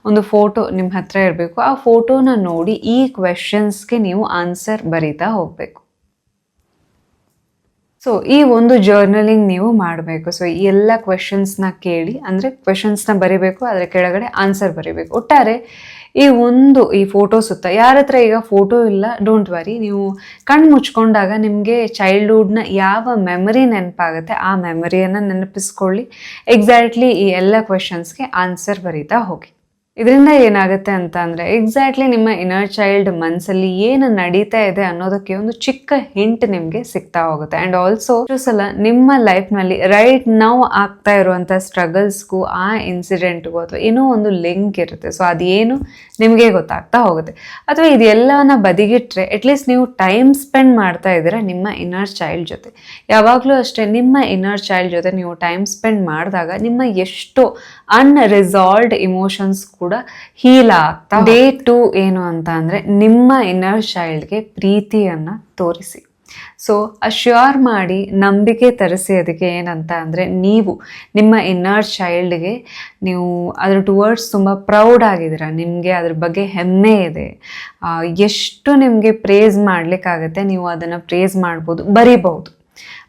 [SPEAKER 1] ಒಂದು ಫೋಟೋ ನಿಮ್ಮ ಹತ್ರ ಇರಬೇಕು. ಆ ಫೋಟೋನ ನೋಡಿ ಈ ಕ್ವೆಶನ್ಸ್ಗೆ ನೀವು ಆನ್ಸರ್ ಬರೀತಾ ಹೋಗಬೇಕು. ಸೊ ಈ ಒಂದು ಜರ್ನಲಿಂಗ್ ನೀವು ಮಾಡಬೇಕು. ಸೊ ಈ ಎಲ್ಲ ಕ್ವೆಶನ್ಸ್ನ ಕೇಳಿ, ಅಂದರೆ ಕ್ವೆಶನ್ಸ್ನ ಬರೀಬೇಕು, ಅದರ ಕೆಳಗಡೆ ಆನ್ಸರ್ ಬರೀಬೇಕು. ಒಟ್ಟಾರೆ ಈ ಫೋಟೋ ಸುತ್ತ, ಯಾರ ಹತ್ರ ಈಗ ಫೋಟೋ ಇಲ್ಲ, ಡೋಂಟ್ ವರಿ, ನೀವು ಕಣ್ಣು ಮುಚ್ಕೊಂಡಾಗ ನಿಮಗೆ ಚೈಲ್ಡ್ಹುಡ್ನ ಯಾವ ಮೆಮರಿ ನೆನಪಾಗುತ್ತೆ ಆ ಮೆಮರಿಯನ್ನು ನೆನಪಿಸ್ಕೊಳ್ಳಿ. ಎಕ್ಸಾಕ್ಟ್ಲಿ ಈ ಎಲ್ಲ ಕ್ವೆಶನ್ಸ್ಗೆ ಆನ್ಸರ್ ಬರೀತಾ ಹೋಗಿ. ಇದರಿಂದ ಏನಾಗುತ್ತೆ ಅಂತ ಅಂದರೆ, ಎಕ್ಸಾಕ್ಟ್ಲಿ ನಿಮ್ಮ ಇನ್ನರ್ ಚೈಲ್ಡ್ ಮನಸ್ಸಲ್ಲಿ ಏನು ನಡೀತಾ ಇದೆ ಅನ್ನೋದಕ್ಕೆ ಒಂದು ಚಿಕ್ಕ ಹಿಂಟ್ ನಿಮಗೆ ಸಿಗ್ತಾ ಹೋಗುತ್ತೆ. ಆ್ಯಂಡ್ ಆಲ್ಸೋ ಸಲ ನಿಮ್ಮ ಲೈಫ್ನಲ್ಲಿ ರೈಟ್ ನಾವು ಆಗ್ತಾ ಇರುವಂಥ ಸ್ಟ್ರಗಲ್ಸ್ಗೂ ಆ ಇನ್ಸಿಡೆಂಟ್ಗೂ ಅಥವಾ ಏನೋ ಒಂದು ಲಿಂಕ್ ಇರುತ್ತೆ. ಸೊ ಅದೇನು ನಿಮಗೆ ಗೊತ್ತಾಗ್ತಾ ಹೋಗುತ್ತೆ. ಅಥವಾ ಇದೆಲ್ಲವನ್ನ ಬದಿಗಿಟ್ರೆ ಅಟ್ಲೀಸ್ಟ್ ನೀವು ಟೈಮ್ ಸ್ಪೆಂಡ್ ಮಾಡ್ತಾ ಇದ್ದೀರಾ ನಿಮ್ಮ ಇನ್ನರ್ ಚೈಲ್ಡ್ ಜೊತೆ. ಯಾವಾಗಲೂ ಅಷ್ಟೇ, ನಿಮ್ಮ ಇನ್ನರ್ ಚೈಲ್ಡ್ ಜೊತೆ ನೀವು ಟೈಮ್ ಸ್ಪೆಂಡ್ ಮಾಡಿದಾಗ ನಿಮ್ಮ ಎಷ್ಟೋ ಅನ್ರಿಸಾಲ್ವ್ಡ್ ಇಮೋಷನ್ಸ್ ಕೂಡ ಹೀಲ್ ಆಗ್ತಾ. ಡೇ 2 ಏನು ಅಂತ ಅಂದರೆ, ನಿಮ್ಮ ಇನ್ನರ್ ಚೈಲ್ಡ್ಗೆ ಪ್ರೀತಿಯನ್ನು ತೋರಿಸಿ. ಸೊ ಅಶ್ಯೂರ್ ಮಾಡಿ, ನಂಬಿಕೆ ತರಿಸಿ. ಅದಕ್ಕೆ ಏನಂತ ಅಂದರೆ, ನೀವು ನಿಮ್ಮ ಇನ್ನರ್ ಚೈಲ್ಡ್ಗೆ ನೀವು ಅದ್ರ ಟುವರ್ಡ್ಸ್ ತುಂಬ ಪ್ರೌಡ್ ಆಗಿದ್ದೀರಾ, ನಿಮಗೆ ಅದ್ರ ಬಗ್ಗೆ ಹೆಮ್ಮೆ ಇದೆ, ಎಷ್ಟು ನಿಮಗೆ ಪ್ರೇಸ್ ಮಾಡಲಿಕ್ಕಾಗತ್ತೆ ನೀವು ಅದನ್ನು ಪ್ರೇಸ್ ಮಾಡ್ಬೋದು, ಬರೀಬಹುದು.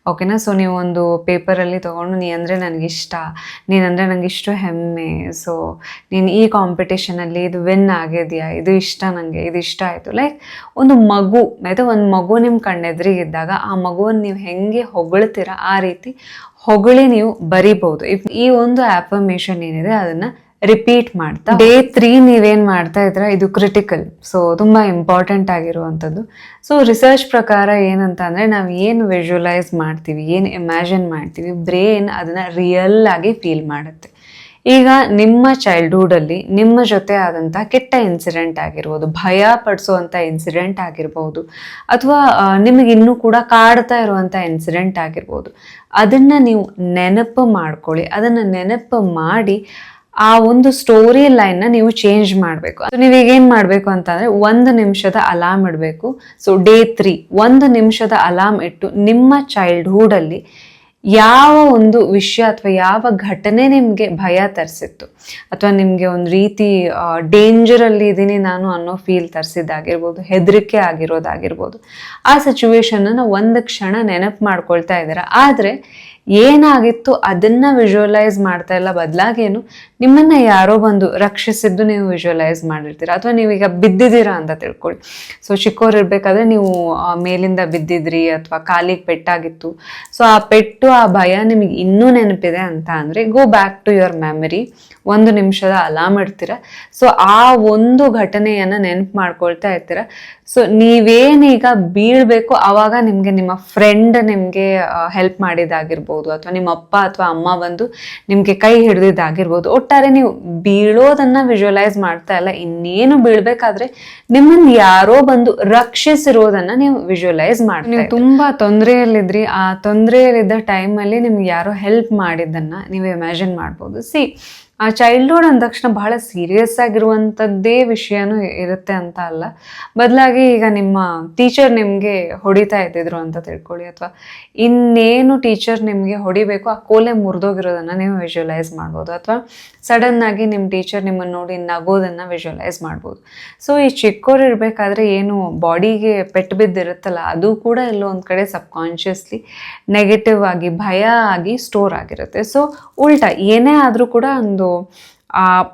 [SPEAKER 1] ಓಕೆನಾ? ಸೊ ನೀವು ಒಂದು ಪೇಪರಲ್ಲಿ ತೊಗೊಂಡು, ನೀ ಅಂದರೆ ನನಗಿಷ್ಟ, ನೀನಂದರೆ ನನಗಿಷ್ಟು ಹೆಮ್ಮೆ, ಸೊ ನೀನು ಈ ಕಾಂಪಿಟೇಷನಲ್ಲಿ ಇದು ವಿನ್ ಆಗಿದೆಯಾ, ಇದು ಇಷ್ಟ, ನನಗೆ ಇದು ಇಷ್ಟ ಆಯಿತು. ಲೈಕ್ ಒಂದು ಮಗು ನಿಮ್ಮ ಕಣ್ಣೆದುರಿಗಿದ್ದಾಗ ಆ ಮಗುವನ್ನು ನೀವು ಹೆಂಗೆ ಹೊಗಳ್ತೀರ ಆ ರೀತಿ ಹೊಗಳಿ ನೀವು ಬರಿಬೋದು. ಈ ಒಂದು ಆಫರ್ಮೇಷನ್ ಏನಿದೆ ಅದನ್ನು ರಿಪೀಟ್ ಮಾಡ್ತಾ. ಡೇ 3 ನೀವೇನು ಮಾಡ್ತಾ ಇದ್ದೀರಾ, ಇದು ಕ್ರಿಟಿಕಲ್, ಸೊ ತುಂಬ ಇಂಪಾರ್ಟೆಂಟ್ ಆಗಿರುವಂಥದ್ದು. ಸೊ ರಿಸರ್ಚ್ ಪ್ರಕಾರ ಏನಂತ ಅಂದರೆ, ನಾವು ಏನು ವಿಜುವಲೈಸ್ ಮಾಡ್ತೀವಿ, ಏನು ಇಮ್ಯಾಜಿನ್ ಮಾಡ್ತೀವಿ, ಬ್ರೇನ್ ಅದನ್ನು ರಿಯಲ್ ಆಗಿ ಫೀಲ್ ಮಾಡುತ್ತೆ. ಈಗ ನಿಮ್ಮ ಚೈಲ್ಡ್ಹುಡಲ್ಲಿ ನಿಮ್ಮ ಜೊತೆ ಆದಂಥ ಕೆಟ್ಟ ಇನ್ಸಿಡೆಂಟ್ ಆಗಿರ್ಬೋದು, ಭಯ ಪಡಿಸುವಂಥ ಇನ್ಸಿಡೆಂಟ್ ಆಗಿರ್ಬೋದು, ಅಥವಾ ನಿಮಗೆ ಇನ್ನೂ ಕೂಡ ಕಾಡ್ತಾ ಇರುವಂಥ ಇನ್ಸಿಡೆಂಟ್ ಆಗಿರ್ಬೋದು, ಅದನ್ನು ನೀವು ನೆನಪು ಮಾಡ್ಕೊಳ್ಳಿ. ಅದನ್ನು ನೆನಪು ಮಾಡಿ ಆ ಒಂದು ಸ್ಟೋರಿ ಲೈನ್ನ ನೀವು ಚೇಂಜ್ ಮಾಡಬೇಕು. ನೀವೀಗ ಏನು ಮಾಡಬೇಕು ಅಂತಂದರೆ 1 ನಿಮಿಷದ ಅಲಾರ್ಮ್ ಇಡಬೇಕು. ಸೊ ಡೇ 3 1 ನಿಮಿಷದ ಅಲಾರ್ಮ್ ಇಟ್ಟು ನಿಮ್ಮ ಚೈಲ್ಡ್ಹುಡಲ್ಲಿ ಯಾವ ಒಂದು ವಿಷಯ ಅಥವಾ ಯಾವ ಘಟನೆ ನಿಮಗೆ ಭಯ ತರಿಸಿತ್ತು, ಅಥವಾ ನಿಮಗೆ ಒಂದು ರೀತಿ ಡೇಂಜರಲ್ಲಿ ಇದ್ದೀನಿ ನಾನು ಅನ್ನೋ ಫೀಲ್ ತರಿಸಿದ್ದಾಗಿರ್ಬೋದು, ಹೆದರಿಕೆ ಆಗಿರೋದಾಗಿರ್ಬೋದು, ಆ ಸಿಚುವೇಶನನ್ನು ಒಂದು ಕ್ಷಣ ನೆನಪು ಮಾಡ್ಕೊಳ್ತಾ ಇದ್ದೀರಾ. ಆದರೆ ಏನಾಗಿತ್ತು ಅದನ್ನ ವಿಜುವಲೈಸ್ ಮಾಡ್ತಾ ಇಲ್ಲ, ಬದಲಾಗೇನು ನಿಮ್ಮನ್ನ ಯಾರೋ ಬಂದು ರಕ್ಷಿಸಿದ್ದು ನೀವು ವಿಜುವಲೈಸ್ ಮಾಡಿರ್ತೀರ. ಅಥವಾ ನೀವೀಗ ಬಿದ್ದಿದ್ದೀರಾ ಅಂತ ತಿಳ್ಕೊಳ್ಳಿ. ಸೊ ಚಿಕ್ಕವರಿರ್ಬೇಕಾದ್ರೆ ನೀವು ಮೇಲಿಂದ ಬಿದ್ದಿದ್ರಿ ಅಥವಾ ಕಾಲಿಗೆ ಪೆಟ್ಟಾಗಿತ್ತು. ಸೊ ಆ ಪೆಟ್ಟು, ಆ ಭಯ ನಿಮಗೆ ಇನ್ನೂ ನೆನಪಿದೆ ಅಂತ ಅಂದರೆ go back to your memory. 1 ನಿಮಿಷದ ಅಲಾರ್ಮ್ ಇಡ್ತೀರ. ಸೊ ಆ ಒಂದು ಘಟನೆಯನ್ನು ನೆನಪು ಮಾಡ್ಕೊಳ್ತಾ ಇರ್ತೀರ. ಸೊ ನೀವೇನೀಗ ಬೀಳ್ಬೇಕು ಆವಾಗ ನಿಮಗೆ ನಿಮ್ಮ ಫ್ರೆಂಡ್ ನಿಮಗೆ ಹೆಲ್ಪ್ ಮಾಡಿದಾಗಿರ್ಬೋದು, ಅಥವಾ ನಿಮ್ಮ ಅಪ್ಪ ಅಥವಾ ಅಮ್ಮ ಬಂದು ನಿಮಗೆ ಕೈ ಹಿಡಿದಿದ್ದಾಗಿರ್ಬೋದು. ಒಟ್ಟಾರೆ ನೀವು ಬೀಳೋದನ್ನ ವಿಜುವಲೈಸ್ ಮಾಡ್ತಾ ಇಲ್ಲ, ಇನ್ನೇನು ಬೀಳ್ಬೇಕಾದ್ರೆ ನಿಮ್ಮನ್ನು ಯಾರೋ ಬಂದು ರಕ್ಷಿಸಿರೋದನ್ನ ನೀವು ವಿಜುವಲೈಸ್ ಮಾಡ್ತೀವಿ. ನೀವು ತುಂಬಾ ತೊಂದರೆಯಲ್ಲಿದ್ರಿ, ಆ ತೊಂದರೆಯಲ್ಲಿದ್ದ ಟೈಮಲ್ಲಿ ನಿಮ್ಗೆ ಯಾರೋ ಹೆಲ್ಪ್ ಮಾಡಿದ್ದನ್ನ ನೀವು ಇಮ್ಯಾಜಿನ್ ಮಾಡ್ಬೋದು. ಆ ಚೈಲ್ಡ್ಹುಡ್ ಅಂದ ತಕ್ಷಣ ಬಹಳ ಸೀರಿಯಸ್ ಆಗಿರುವಂಥದ್ದೇ ವಿಷಯನೂ ಇರುತ್ತೆ ಅಂತ ಅಲ್ಲ. ಬದಲಾಗಿ ಈಗ ನಿಮ್ಮ ಟೀಚರ್ ನಿಮಗೆ ಹೊಡಿತಾ ಇದ್ದಿದ್ರು ಅಂತ ತಿಳ್ಕೊಳ್ಳಿ, ಅಥವಾ ಇನ್ನೇನು ಟೀಚರ್ ನಿಮಗೆ ಹೊಡಿಬೇಕು, ಆ ಕೋಲೆ ಮುರಿದೋಗಿರೋದನ್ನು ನೀವು ವಿಜುವಲೈಸ್ ಮಾಡ್ಬೋದು. ಅಥವಾ ಸಡನ್ನಾಗಿ ನಿಮ್ಮ ಟೀಚರ್ ನಿಮ್ಮನ್ನು ನೋಡಿ ನಗೋದನ್ನು ವಿಜುವಲೈಸ್ ಮಾಡ್ಬೋದು. ಸೊ ಈ ಚಿಕ್ಕವ್ರು ಇರಬೇಕಾದ್ರೆ ಏನು ಬಾಡಿಗೆ ಪೆಟ್ಟು ಬಿದ್ದಿರುತ್ತಲ್ಲ, ಅದು ಕೂಡ ಎಲ್ಲೋ ಒಂದು ಕಡೆ ಸಬ್ಕಾನ್ಷಿಯಸ್ಲಿ ನೆಗೆಟಿವ್ ಆಗಿ, ಭಯ ಆಗಿ ಸ್ಟೋರ್ ಆಗಿರುತ್ತೆ. ಸೊ ಉಲ್ಟಾ ಏನೇ ಆದರೂ ಕೂಡ ಒಂದು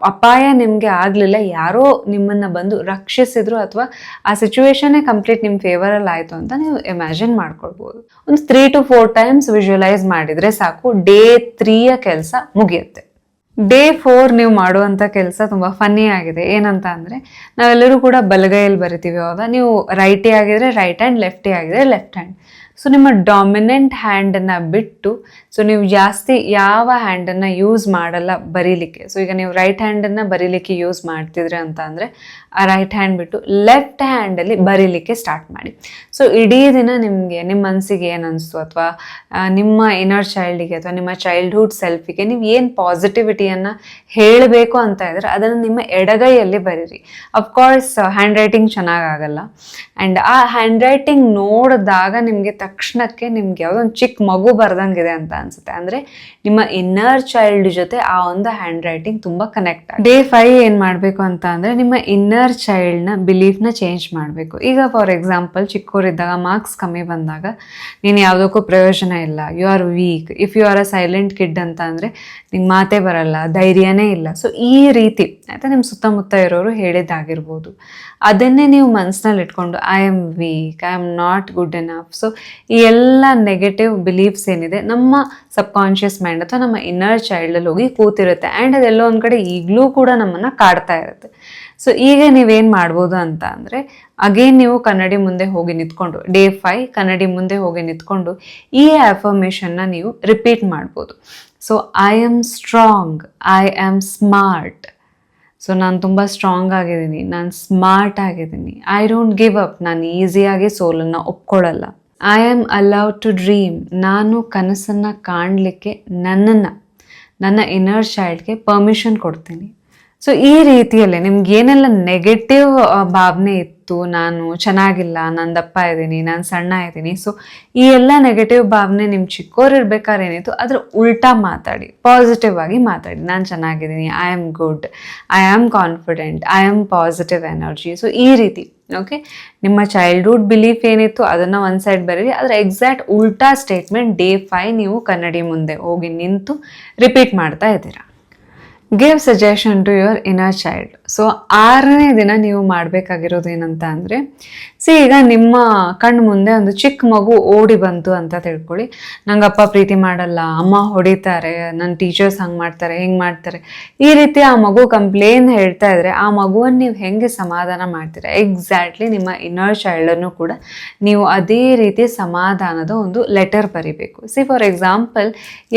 [SPEAKER 1] ಅಪಾಯ ನಿಮಗೆ ಆಗಲಿಲ್ಲ, ಯಾರೋ ನಿಮ್ಮನ್ನು ಬಂದು ರಕ್ಷಿಸಿದ್ರು, ಅಥವಾ ಆ ಸಿಚುವೇಶನ್ನೇ ಕಂಪ್ಲೀಟ್ ನಿಮ್ಮ ಫೇವರಲ್ಲಿ ಆಯಿತು ಅಂತ ನೀವು ಇಮ್ಯಾಜಿನ್ ಮಾಡ್ಕೊಳ್ಬೋದು. ಒಂದು 3 to 4 ಟೈಮ್ಸ್ ವಿಜುವಲೈಸ್ ಮಾಡಿದರೆ ಸಾಕು, ಡೇ 3ಯ ಕೆಲಸ ಮುಗಿಯುತ್ತೆ. ಡೇ 4 ನೀವು ಮಾಡುವಂಥ ಕೆಲಸ ತುಂಬ ಫನ್ನಿ ಆಗಿದೆ. ಏನಂತ ಅಂದರೆ, ನಾವೆಲ್ಲರೂ ಕೂಡ ಬಲಗೈಯಲ್ಲಿ ಬರಿತೀವಿ. ಹೌದಾ? ನೀವು ರೈಟಿ ಆಗಿದ್ರೆ ರೈಟ್ ಹ್ಯಾಂಡ್, ಲೆಫ್ಟಿ ಆಗಿದ್ರೆ ಲೆಫ್ಟ್ ಹ್ಯಾಂಡ್. ಸೊ ನಿಮ್ಮ ಡಾಮಿನೆಂಟ್ ಹ್ಯಾಂಡನ್ನು ಬಿಟ್ಟು, ಸೊ ನೀವು ಜಾಸ್ತಿ ಯಾವ ಹ್ಯಾಂಡನ್ನು ಯೂಸ್ ಮಾಡಲ್ಲ ಬರೀಲಿಕ್ಕೆ. ಸೊ ಈಗ ನೀವು ರೈಟ್ ಹ್ಯಾಂಡನ್ನು ಬರೀಲಿಕ್ಕೆ ಯೂಸ್ ಮಾಡ್ತಿದ್ರೆ ಅಂತ ಅಂದರೆ ಆ ರೈಟ್ ಹ್ಯಾಂಡ್ ಬಿಟ್ಟು ಲೆಫ್ಟ್ ಹ್ಯಾಂಡಲ್ಲಿ ಬರೀಲಿಕ್ಕೆ ಸ್ಟಾರ್ಟ್ ಮಾಡಿ. ಸೊ ಇಡೀ ದಿನ ನಿಮಗೆ ನಿಮ್ಮ ಮನಸ್ಸಿಗೆ ಏನು ಅನಿಸ್ತು, ಅಥವಾ ನಿಮ್ಮ ಇನ್ನರ್ ಚೈಲ್ಡಿಗೆ ಅಥವಾ ನಿಮ್ಮ ಚೈಲ್ಡ್ಹುಡ್ ಸೆಲ್ಫಿಗೆ ನೀವು ಏನು ಪಾಸಿಟಿವಿಟಿಯನ್ನು ಹೇಳಬೇಕು ಅಂತ ಇದ್ರೆ ಅದನ್ನು ನಿಮ್ಮ ಎಡಗೈಯಲ್ಲಿ ಬರೀರಿ. ಅಫ್ಕೋರ್ಸ್ ಹ್ಯಾಂಡ್ ರೈಟಿಂಗ್ ಚೆನ್ನಾಗಾಗಲ್ಲ, ಆ್ಯಂಡ್ ಆ ಹ್ಯಾಂಡ್ ರೈಟಿಂಗ್ ನೋಡಿದಾಗ ನಿಮಗೆ ತಕ್ಷಣಕ್ಕೆ ನಿಮ್ಗೆ ಯಾವುದೋ ಒಂದು ಚಿಕ್ಕ ಮಗು ಬರ್ದಂಗಿದೆ ಅಂತ ಅನ್ಸುತ್ತೆ. ಅಂದರೆ ನಿಮ್ಮ ಇನ್ನರ್ ಚೈಲ್ಡ್ ಜೊತೆ ಆ ಒಂದು ಹ್ಯಾಂಡ್ ರೈಟಿಂಗ್ ತುಂಬ ಕನೆಕ್ಟ್ ಆಗಿ. ಡೇ 5 ಏನು ಮಾಡಬೇಕು ಅಂತ ಅಂದರೆ, ನಿಮ್ಮ ಇನ್ನರ್ ಚೈಲ್ಡ್ನ ಬಿಲೀಫ್ನ ಚೇಂಜ್ ಮಾಡಬೇಕು. ಈಗ ಫಾರ್ ಎಕ್ಸಾಂಪಲ್ ಚಿಕ್ಕವರಿದ್ದಾಗ ಮಾರ್ಕ್ಸ್ ಕಮ್ಮಿ ಬಂದಾಗ ನೀನು ಯಾವುದಕ್ಕೂ ಪ್ರಯೋಜನ ಇಲ್ಲ, you are weak, if you are a silent kid ಅಂತ ಅಂದರೆ ನಿಂಗೆ ಮಾತೇ ಬರಲ್ಲ, ಧೈರ್ಯನೇ ಇಲ್ಲ. ಸೊ ಈ ರೀತಿ ಆಯಿತಾ ನಿಮ್ಮ ಸುತ್ತಮುತ್ತ ಇರೋರು ಹೇಳಿದ್ದಾಗಿರ್ಬೋದು. ಅದನ್ನೇ ನೀವು ಮನಸ್ಸಿನಲ್ಲಿ ಇಟ್ಕೊಂಡು I am weak, I am not good enough. So ಈ ಎಲ್ಲ ನೆಗೆಟಿವ್ ಬಿಲೀಫ್ಸ್ ಏನಿದೆ ನಮ್ಮ ಸಬ್ಕಾನ್ಷಿಯಸ್ ಮೈಂಡ್ ಅಥವಾ ನಮ್ಮ ಇನ್ನರ್ ಚೈಲ್ಡಲ್ಲಿ ಹೋಗಿ ಕೂತಿರುತ್ತೆ. ಆ್ಯಂಡ್ ಅದೆಲ್ಲೋ ಒಂದು ಕಡೆ ಈಗಲೂ ಕೂಡ ನಮ್ಮನ್ನು ಕಾಡ್ತಾ ಇರುತ್ತೆ. ಸೊ ಈಗ ನೀವೇನು ಮಾಡ್ಬೋದು ಅಂತ ಅಂದರೆ, ಅಗೇನ್ ನೀವು ಕನ್ನಡಿ ಮುಂದೆ ಹೋಗಿ ನಿಂತ್ಕೊಂಡು, ಡೇ 5 ಕನ್ನಡಿ ಮುಂದೆ ಹೋಗಿ ನಿಂತ್ಕೊಂಡು ಈ ಅಫರ್ಮೇಷನ್ನ ನೀವು ರಿಪೀಟ್ ಮಾಡ್ಬೋದು. So I am strong, I am smart. So ನಾನು ತುಂಬ ಸ್ಟ್ರಾಂಗ್ ಆಗಿದ್ದೀನಿ, ನಾನು ಸ್ಮಾರ್ಟ್ ಆಗಿದ್ದೀನಿ. ಐ ಡೋಂಟ್ ಗಿವ್ ಅಪ್, ನಾನು ಈಸಿಯಾಗಿ ಸೋಲನ್ನು ಒಪ್ಕೊಳ್ಳಲ್ಲ. I am allowed to dream, ನಾನು ಕನಸನ್ನು ಕಾಣಲಿಕ್ಕೆ ನನ್ನ ಇನ್ನರ್ ಚೈಲ್ಡ್ಗೆ ಪರ್ಮಿಷನ್ ಕೊಡ್ತೀನಿ. ಸೊ ಈ ರೀತಿಯಲ್ಲೇ ನಿಮ್ಗೆ ಏನೆಲ್ಲ ನೆಗೆಟಿವ್ ಭಾವನೆ ಇತ್ತು, ನಾನು ಚೆನ್ನಾಗಿಲ್ಲ, ನಾನು ದಪ್ಪ ಇದ್ದೀನಿ, ನಾನು ಸಣ್ಣ ಇದ್ದೀನಿ, ಸೊ ಈ ಎಲ್ಲ ನೆಗೆಟಿವ್ ಭಾವನೆ ನಿಮ್ಮ ಚಿಕ್ಕವ್ರು ಇರ್ಬೇಕಾದ್ರೆ ಏನಿತ್ತು ಅದ್ರ ಉಲ್ಟಾ ಮಾತಾಡಿ, ಪಾಸಿಟಿವ್ ಆಗಿ ಮಾತಾಡಿ. ನಾನು ಚೆನ್ನಾಗಿದ್ದೀನಿ, I am good, I am confident, I am positive energy. So ಈ ರೀತಿ ಓಕೆ, ನಿಮ್ಮ ಚೈಲ್ಡ್ಹುಡ್ ಬಿಲೀಫ್ ಏನಿತ್ತು ಅದನ್ನು ಒಂದು ಸೈಡ್ ಬರೀರಿ, ಅದರ ಎಕ್ಸಾಕ್ಟ್ ಉಲ್ಟಾ ಸ್ಟೇಟ್ಮೆಂಟ್ ಡೇ 5 ನೀವು ಕನ್ನಡಿ ಮುಂದೆ ಹೋಗಿ ನಿಂತು ರಿಪೀಟ್ ಮಾಡ್ತಾ ಇದ್ದೀರಾ. Give suggestion to your inner child. So 6ನೇ ದಿನ ನೀವು ಮಾಡಬೇಕಾಗಿರೋದು ಏನಂತ ಅಂದರೆ, ಈಗ ನಿಮ್ಮ ಕಣ್ಣು ಮುಂದೆ ಒಂದು ಚಿಕ್ಕ ಮಗು ಓಡಿ ಬಂತು ಅಂತ ತಿಳ್ಕೊಳ್ಳಿ. ನಂಗೆ ಅಪ್ಪ ಪ್ರೀತಿ ಮಾಡಲ್ಲ, ಅಮ್ಮ ಹೊಡಿತಾರೆ, ನನ್ನ ಟೀಚರ್ಸ್ ಹಂಗೆ ಮಾಡ್ತಾರೆ, ಹಿಂಗೆ ಮಾಡ್ತಾರೆ, ಈ ರೀತಿ ಆ ಮಗು ಕಂಪ್ಲೇನ್ ಹೇಳ್ತಾ ಇದ್ರೆ ಆ ಮಗುವನ್ನು ನೀವು ಹೆಂಗೆ ಸಮಾಧಾನ ಮಾಡ್ತೀರಾ? ಎಕ್ಸಾಕ್ಟ್ಲಿ ನಿಮ್ಮ ಇನ್ನರ್ ಚೈಲ್ಡನ್ನು ಕೂಡ ನೀವು ಅದೇ ರೀತಿ ಸಮಾಧಾನದ ಒಂದು ಲೆಟರ್ ಬರಿಬೇಕು. ಫಾರ್ ಎಕ್ಸಾಂಪಲ್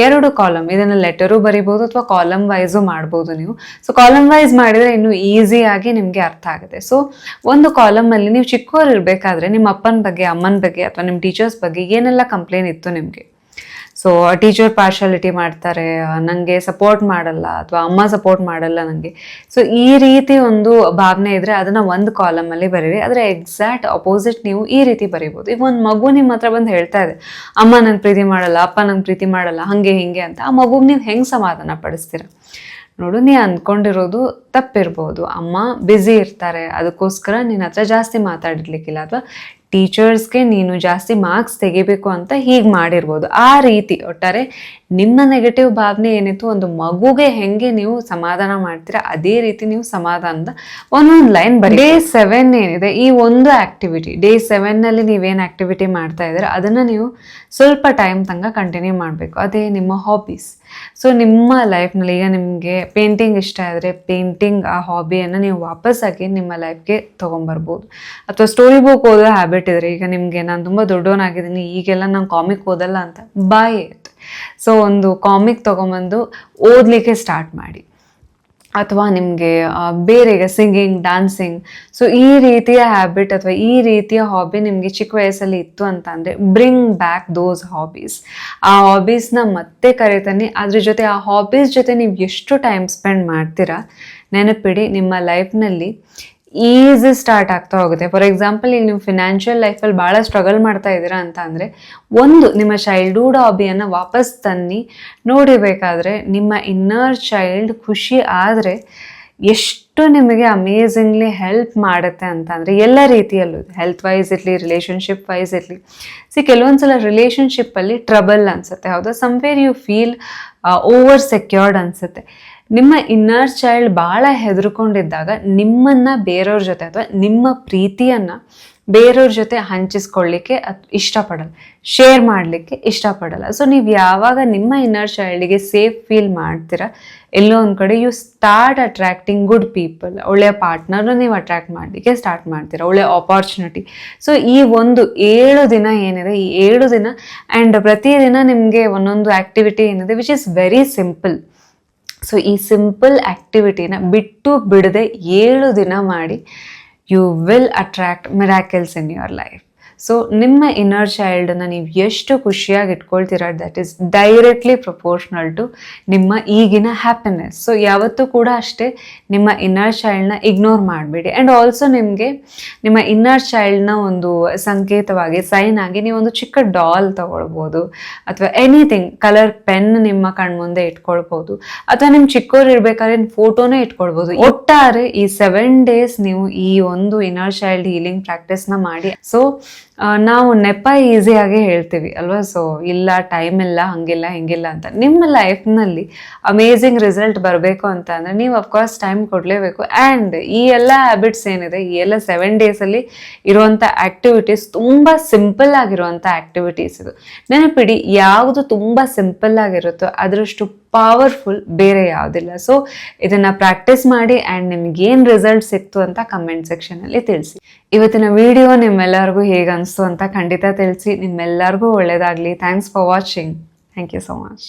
[SPEAKER 1] 2 ಕಾಲಮ್, ಇದನ್ನು ಲೆಟರು ಬರಿಬೋದು ಅಥವಾ ಕಾಲಮ್ ವೈಸು ಮಾಡ್ಬೋದು ನೀವು. ಸೊ ಕಾಲಮ್ ವೈಸ್ ಮಾಡಿದರೆ ಇನ್ನೂ ಈಸಿಯಾಗಿ ನಿಮಗೆ ಅರ್ಥ ಆಗುತ್ತೆ. ಸೊ ಒಂದು ಕಾಲಮಲ್ಲಿ ನೀವು ಚಿಕ್ಕವರು ಇರಬೇಕಾದ್ರೆ ನಿಮ್ಮ ಅಪ್ಪನ ಬಗ್ಗೆ, ಅಮ್ಮನ ಬಗ್ಗೆ ಅಥವಾ ನಿಮ್ಮ ಟೀಚರ್ಸ್ ಬಗ್ಗೆ ಏನೆಲ್ಲ ಕಂಪ್ಲೇಂಟ್ ಇತ್ತು ನಿಮಗೆ, ಸೊ ಟೀಚರ್ ಪಾರ್ಶಾಲಿಟಿ ಮಾಡ್ತಾರೆ, ನನಗೆ ಸಪೋರ್ಟ್ ಮಾಡಲ್ಲ ಅಥವಾ ಅಮ್ಮ ಸಪೋರ್ಟ್ ಮಾಡಲ್ಲ ನನಗೆ. ಸೊ ಈ ರೀತಿ ಒಂದು ಭಾವನೆ ಇದ್ರೆ ಅದನ್ನ ಒಂದು ಕಾಲಮಲ್ಲಿ ಬರೀರಿ. ಆದರೆ ಎಕ್ಸಾಕ್ಟ್ ಅಪೋಸಿಟ್ ನೀವು ಈ ರೀತಿ ಬರೀಬೋದು. ಈಗ ಒಂದು ಮಗು ನಿಮ್ಮ ಹತ್ರ ಬಂದು ಹೇಳ್ತಾ ಇದೆ, ಅಮ್ಮ ನಂಗೆ ಪ್ರೀತಿ ಮಾಡಲ್ಲ, ಅಪ್ಪ ನಂಗೆ ಪ್ರೀತಿ ಮಾಡಲ್ಲ, ಹಾಗೆ ಹಿಂಗೆ ಅಂತ. ಆ ಮಗುಗೆ ನೀವು ಹೆಂಗೆ ಸಮಾಧಾನ ಪಡಿಸ್ತೀರ? ನೋಡು, ನೀ ಅಂದ್ಕೊಂಡಿರೋದು ತಪ್ಪಿರ್ಬೋದು. ಅಮ್ಮ ಬ್ಯುಸಿ ಇರ್ತಾರೆ, ಅದಕ್ಕೋಸ್ಕರ ನಿನ್ನ ಹತ್ರ ಜಾಸ್ತಿ ಮಾತಾಡಿರ್ಲಿಕ್ಕಿಲ್ಲ, ಅಥವಾ ಟೀಚರ್ಸ್ಗೆ ನೀನು ಜಾಸ್ತಿ ಮಾರ್ಕ್ಸ್ ತೆಗಿಬೇಕು ಅಂತ ಹೀಗೆ ಮಾಡಿರ್ಬೋದು. ಆ ರೀತಿ ಒಟ್ಟಾರೆ ನಿಮ್ಮ ನೆಗೆಟಿವ್ ಭಾವನೆ ಏನಿತ್ತು, ಒಂದು ಮಗುಗೆ ಹೆಂಗೆ ನೀವು ಸಮಾಧಾನ ಮಾಡ್ತೀರಾ ಅದೇ ರೀತಿ ನೀವು ಸಮಾಧಾನದ ಒಂದೊಂದು ಲೈನ್ ಬರೀ. ಡೇ 7 ಏನಿದೆ, ಈ ಒಂದು ಆಕ್ಟಿವಿಟಿ, ಡೇ 7ನಲ್ಲಿ ನೀವೇನು ಆಕ್ಟಿವಿಟಿ ಮಾಡ್ತಾ ಇದ್ದೀರಾ ಅದನ್ನು ನೀವು ಸ್ವಲ್ಪ ಟೈಮ್ ತನಕ ಕಂಟಿನ್ಯೂ ಮಾಡಬೇಕು. ಅದೇ ನಿಮ್ಮ ಹಾಬೀಸ್. ಸೊ ನಿಮ್ಮ ಲೈಫ್ನಲ್ಲಿ ಈಗ ನಿಮಗೆ ಪೇಂಟಿಂಗ್ ಇಷ್ಟ ಆದರೆ ಪೇಂಟಿಂಗ್ ಆ ಹಾಬಿಯನ್ನು ನೀವು ವಾಪಸ್ಸಾಗಿ ನಿಮ್ಮ ಲೈಫ್ಗೆ ತೊಗೊಂಬರ್ಬೋದು. ಅಥವಾ ಸ್ಟೋರಿ ಬುಕ್ ಓದೋ ಹ್ಯಾಬಿಟ್ ಇದ್ರೆ, ಈಗ ನಿಮಗೆ ನಾನು ತುಂಬ ದೊಡ್ಡವನಾಗಿದ್ದೀನಿ ಈಗೆಲ್ಲ ನಾನು ಕಾಮಿಕ್ ಓದಲ್ಲ ಅಂತ ಬಾಯ್ ಇರುತ್ತೆ. ಸೊ ಒಂದು ಕಾಮಿಕ್ ತೊಗೊಂಬಂದು ಓದಲಿಕ್ಕೆ ಸ್ಟಾರ್ಟ್ ಮಾಡಿ. ಅಥವಾ ನಿಮಗೆ ಬೇರೆ ಈಗ ಸಿಂಗಿಂಗ್, ಡ್ಯಾನ್ಸಿಂಗ್, ಸೊ ಈ ರೀತಿಯ ಹ್ಯಾಬಿಟ್ ಅಥವಾ ಈ ರೀತಿಯ ಹಾಬಿ ನಿಮಗೆ ಚಿಕ್ಕ ವಯಸ್ಸಲ್ಲಿ ಇತ್ತು ಅಂತ ಅಂದರೆ ಬ್ರಿಂಗ್ ಬ್ಯಾಕ್ ದೋಸ್ ಹಾಬೀಸ್. ಆ ಹಾಬೀಸ್ನ ಮತ್ತೆ ಕರಿತಾನೆ. ಅದ್ರ ಜೊತೆ ಆ ಹಾಬೀಸ್ ಜೊತೆ ನೀವು ಎಷ್ಟು ಟೈಮ್ ಸ್ಪೆಂಡ್ ಮಾಡ್ತೀರಾ ನೆನಪಿಡಿ, ನಿಮ್ಮ ಲೈಫ್ನಲ್ಲಿ ಈಸಿ ಸ್ಟಾರ್ಟ್ ಆಗ್ತಾ ಹೋಗುತ್ತೆ. ಫಾರ್ ಎಕ್ಸಾಂಪಲ್, ಈಗ ನೀವು ಫಿನಾನ್ಷಿಯಲ್ ಲೈಫಲ್ಲಿ ಭಾಳ ಸ್ಟ್ರಗಲ್ ಮಾಡ್ತಾ ಇದ್ದೀರಾ ಅಂತ ಅಂದರೆ ಒಂದು ನಿಮ್ಮ ಚೈಲ್ಡ್ಹುಡ್ ಹಾಬಿಯನ್ನು ವಾಪಸ್ ತನ್ನಿ. ನೋಡಿಬೇಕಾದ್ರೆ ನಿಮ್ಮ ಇನ್ನರ್ ಚೈಲ್ಡ್ ಖುಷಿ ಆದರೆ ಎಷ್ಟು ನಿಮಗೆ ಅಮೇಝಿಂಗ್ಲಿ ಹೆಲ್ಪ್ ಮಾಡುತ್ತೆ ಅಂತ ಅಂದರೆ ಎಲ್ಲ ರೀತಿಯಲ್ಲೂ, ಹೆಲ್ತ್ ವೈಸ್ ಇರಲಿ, ರಿಲೇಷನ್ಶಿಪ್ ವೈಸ್ ಇರಲಿ. ಕೆಲವೊಂದ್ಸಲ ರಿಲೇಷನ್ಶಿಪ್ಪಲ್ಲಿ ಟ್ರಬಲ್ ಅನಿಸುತ್ತೆ, ಹೌದಾ, somewhere you feel over secured ಅನಿಸುತ್ತೆ. ನಿಮ್ಮ ಇನ್ನರ್ ಚೈಲ್ಡ್ ಭಾಳ ಹೆದರ್ಕೊಂಡಿದ್ದಾಗ ನಿಮ್ಮನ್ನು ಬೇರೆಯವ್ರ ಜೊತೆ ಅಥವಾ ನಿಮ್ಮ ಪ್ರೀತಿಯನ್ನು ಬೇರೆಯವ್ರ ಜೊತೆ ಹಂಚಿಸ್ಕೊಳ್ಳಿಕ್ಕೆ ಇಷ್ಟಪಡಲ್ಲ, ಶೇರ್ ಮಾಡಲಿಕ್ಕೆ ಇಷ್ಟಪಡಲ್ಲ. ಸೊ ನೀವು ಯಾವಾಗ ನಿಮ್ಮ ಇನ್ನರ್ ಚೈಲ್ಡಿಗೆ ಸೇಫ್ ಫೀಲ್ ಮಾಡ್ತೀರಾ, ಎಲ್ಲೋ ಒಂದು ಕಡೆ you start attracting good people. ಒಳ್ಳೆಯ ಪಾರ್ಟ್ನರ್ನ ನೀವು ಅಟ್ರಾಕ್ಟ್ ಮಾಡಲಿಕ್ಕೆ ಸ್ಟಾರ್ಟ್ ಮಾಡ್ತೀರಾ, ಒಳ್ಳೆಯ ಆಪರ್ಚುನಿಟಿ. ಸೊ ಈ ಒಂದು 7 ದಿನ ಏನಿದೆ, ಈ 7 ದಿನ ಆ್ಯಂಡ್ ಪ್ರತಿದಿನ ನಿಮಗೆ ಒಂದೊಂದು ಆ್ಯಕ್ಟಿವಿಟಿ ಏನಿದೆ which is very simple. So ಈ ಸಿಂಪಲ್ ಆ್ಯಕ್ಟಿವಿಟಿನ ಬಿಟ್ಟು ಬಿಡದೆ 7 ದಿನ ಮಾಡಿ, you will attract miracles in your life. So ನಿಮ್ಮ ಇನ್ನರ್ ಚೈಲ್ಡನ್ನು ನೀವು ಎಷ್ಟು ಖುಷಿಯಾಗಿ ಇಟ್ಕೊಳ್ತೀರ, that is directly proportional to ನಿಮ್ಮ ಈಗಿನ ಹ್ಯಾಪಿನೆಸ್. ಸೊ ಯಾವತ್ತೂ ಕೂಡ ಅಷ್ಟೇ ನಿಮ್ಮ ಇನ್ನರ್ ಚೈಲ್ಡ್ನ ಇಗ್ನೋರ್ ಮಾಡಬೇಡಿ. ಆ್ಯಂಡ್ ಆಲ್ಸೋ ನಿಮಗೆ ನಿಮ್ಮ ಇನ್ನರ್ ಚೈಲ್ಡ್ನ ಒಂದು ಸಂಕೇತವಾಗಿ, ಸೈನ್ ಆಗಿ ನೀವೊಂದು ಚಿಕ್ಕ ಡಾಲ್ ತಗೊಳ್ಬೋದು, ಅಥವಾ ಎನಿಥಿಂಗ್, ಕಲರ್ ಪೆನ್ ನಿಮ್ಮ ಕಣ್ಮುಂದೆ ಇಟ್ಕೊಳ್ಬೋದು, ಅಥವಾ ನಿಮ್ಮ ಚಿಕ್ಕವ್ರು ಇರಬೇಕಾದ್ರೆ ಫೋಟೋನೇ ಇಟ್ಕೊಳ್ಬೋದು. ಒಟ್ಟಾರೆ ಈ 7 days ನೀವು ಈ ಒಂದು ಇನ್ನರ್ ಚೈಲ್ಡ್ ಹೀಲಿಂಗ್ ಪ್ರಾಕ್ಟೀಸ್ನ ಮಾಡಿ. ಸೊ ನಾವು ನೆಪ ಈಸಿಯಾಗಿ ಹೇಳ್ತೀವಿ ಅಲ್ವಾ, ಸೊ ಇಲ್ಲ ಟೈಮ್ ಇಲ್ಲ, ಹಂಗಿಲ್ಲ ಹಿಂಗಿಲ್ಲ ಅಂತ. ನಿಮ್ಮ ಲೈಫ್ನಲ್ಲಿ ಅಮೇಝಿಂಗ್ ರಿಸಲ್ಟ್ ಬರಬೇಕು ಅಂತ ಅಂದರೆ ನೀವು ಅಫ್ಕೋರ್ಸ್ ಟೈಮ್ ಕೊಡಲೇಬೇಕು. ಆ್ಯಂಡ್ ಈ ಎಲ್ಲ ಹ್ಯಾಬಿಟ್ಸ್ ಏನಿದೆ, ಈ ಎಲ್ಲ 7 daysಲ್ಲಿ ಇರುವಂಥ ಆ್ಯಕ್ಟಿವಿಟೀಸ್ ತುಂಬ ಸಿಂಪಲ್ ಆಗಿರುವಂಥ ಆ್ಯಕ್ಟಿವಿಟೀಸ್ ಇದು. ನೆನಪಿಡಿ, ಯಾವುದು ತುಂಬ ಸಿಂಪಲ್ ಆಗಿರುತ್ತೋ ಅದರಷ್ಟು ಪವರ್ಫುಲ್ ಬೇರೆ ಯಾವುದಿಲ್ಲ. ಸೊ ಇದನ್ನು ಪ್ರಾಕ್ಟೀಸ್ ಮಾಡಿ ಆ್ಯಂಡ್ ನಿಮ್ಗೇನು ರಿಸಲ್ಟ್ ಸಿಕ್ತು ಅಂತ ಕಮೆಂಟ್ ಸೆಕ್ಷನಲ್ಲಿ ತಿಳಿಸಿ. ಇವತ್ತಿನ ವಿಡಿಯೋ ನಿಮ್ಮೆಲ್ಲರಿಗೂ ಹೇಗೆ ಅನಿಸ್ತು ಅಂತ ಖಂಡಿತ ತಿಳಿಸಿ. ನಿಮ್ಮೆಲ್ಲರಿಗೂ ಒಳ್ಳೆಯದಾಗಲಿ. Thanks for watching. Thank you so much.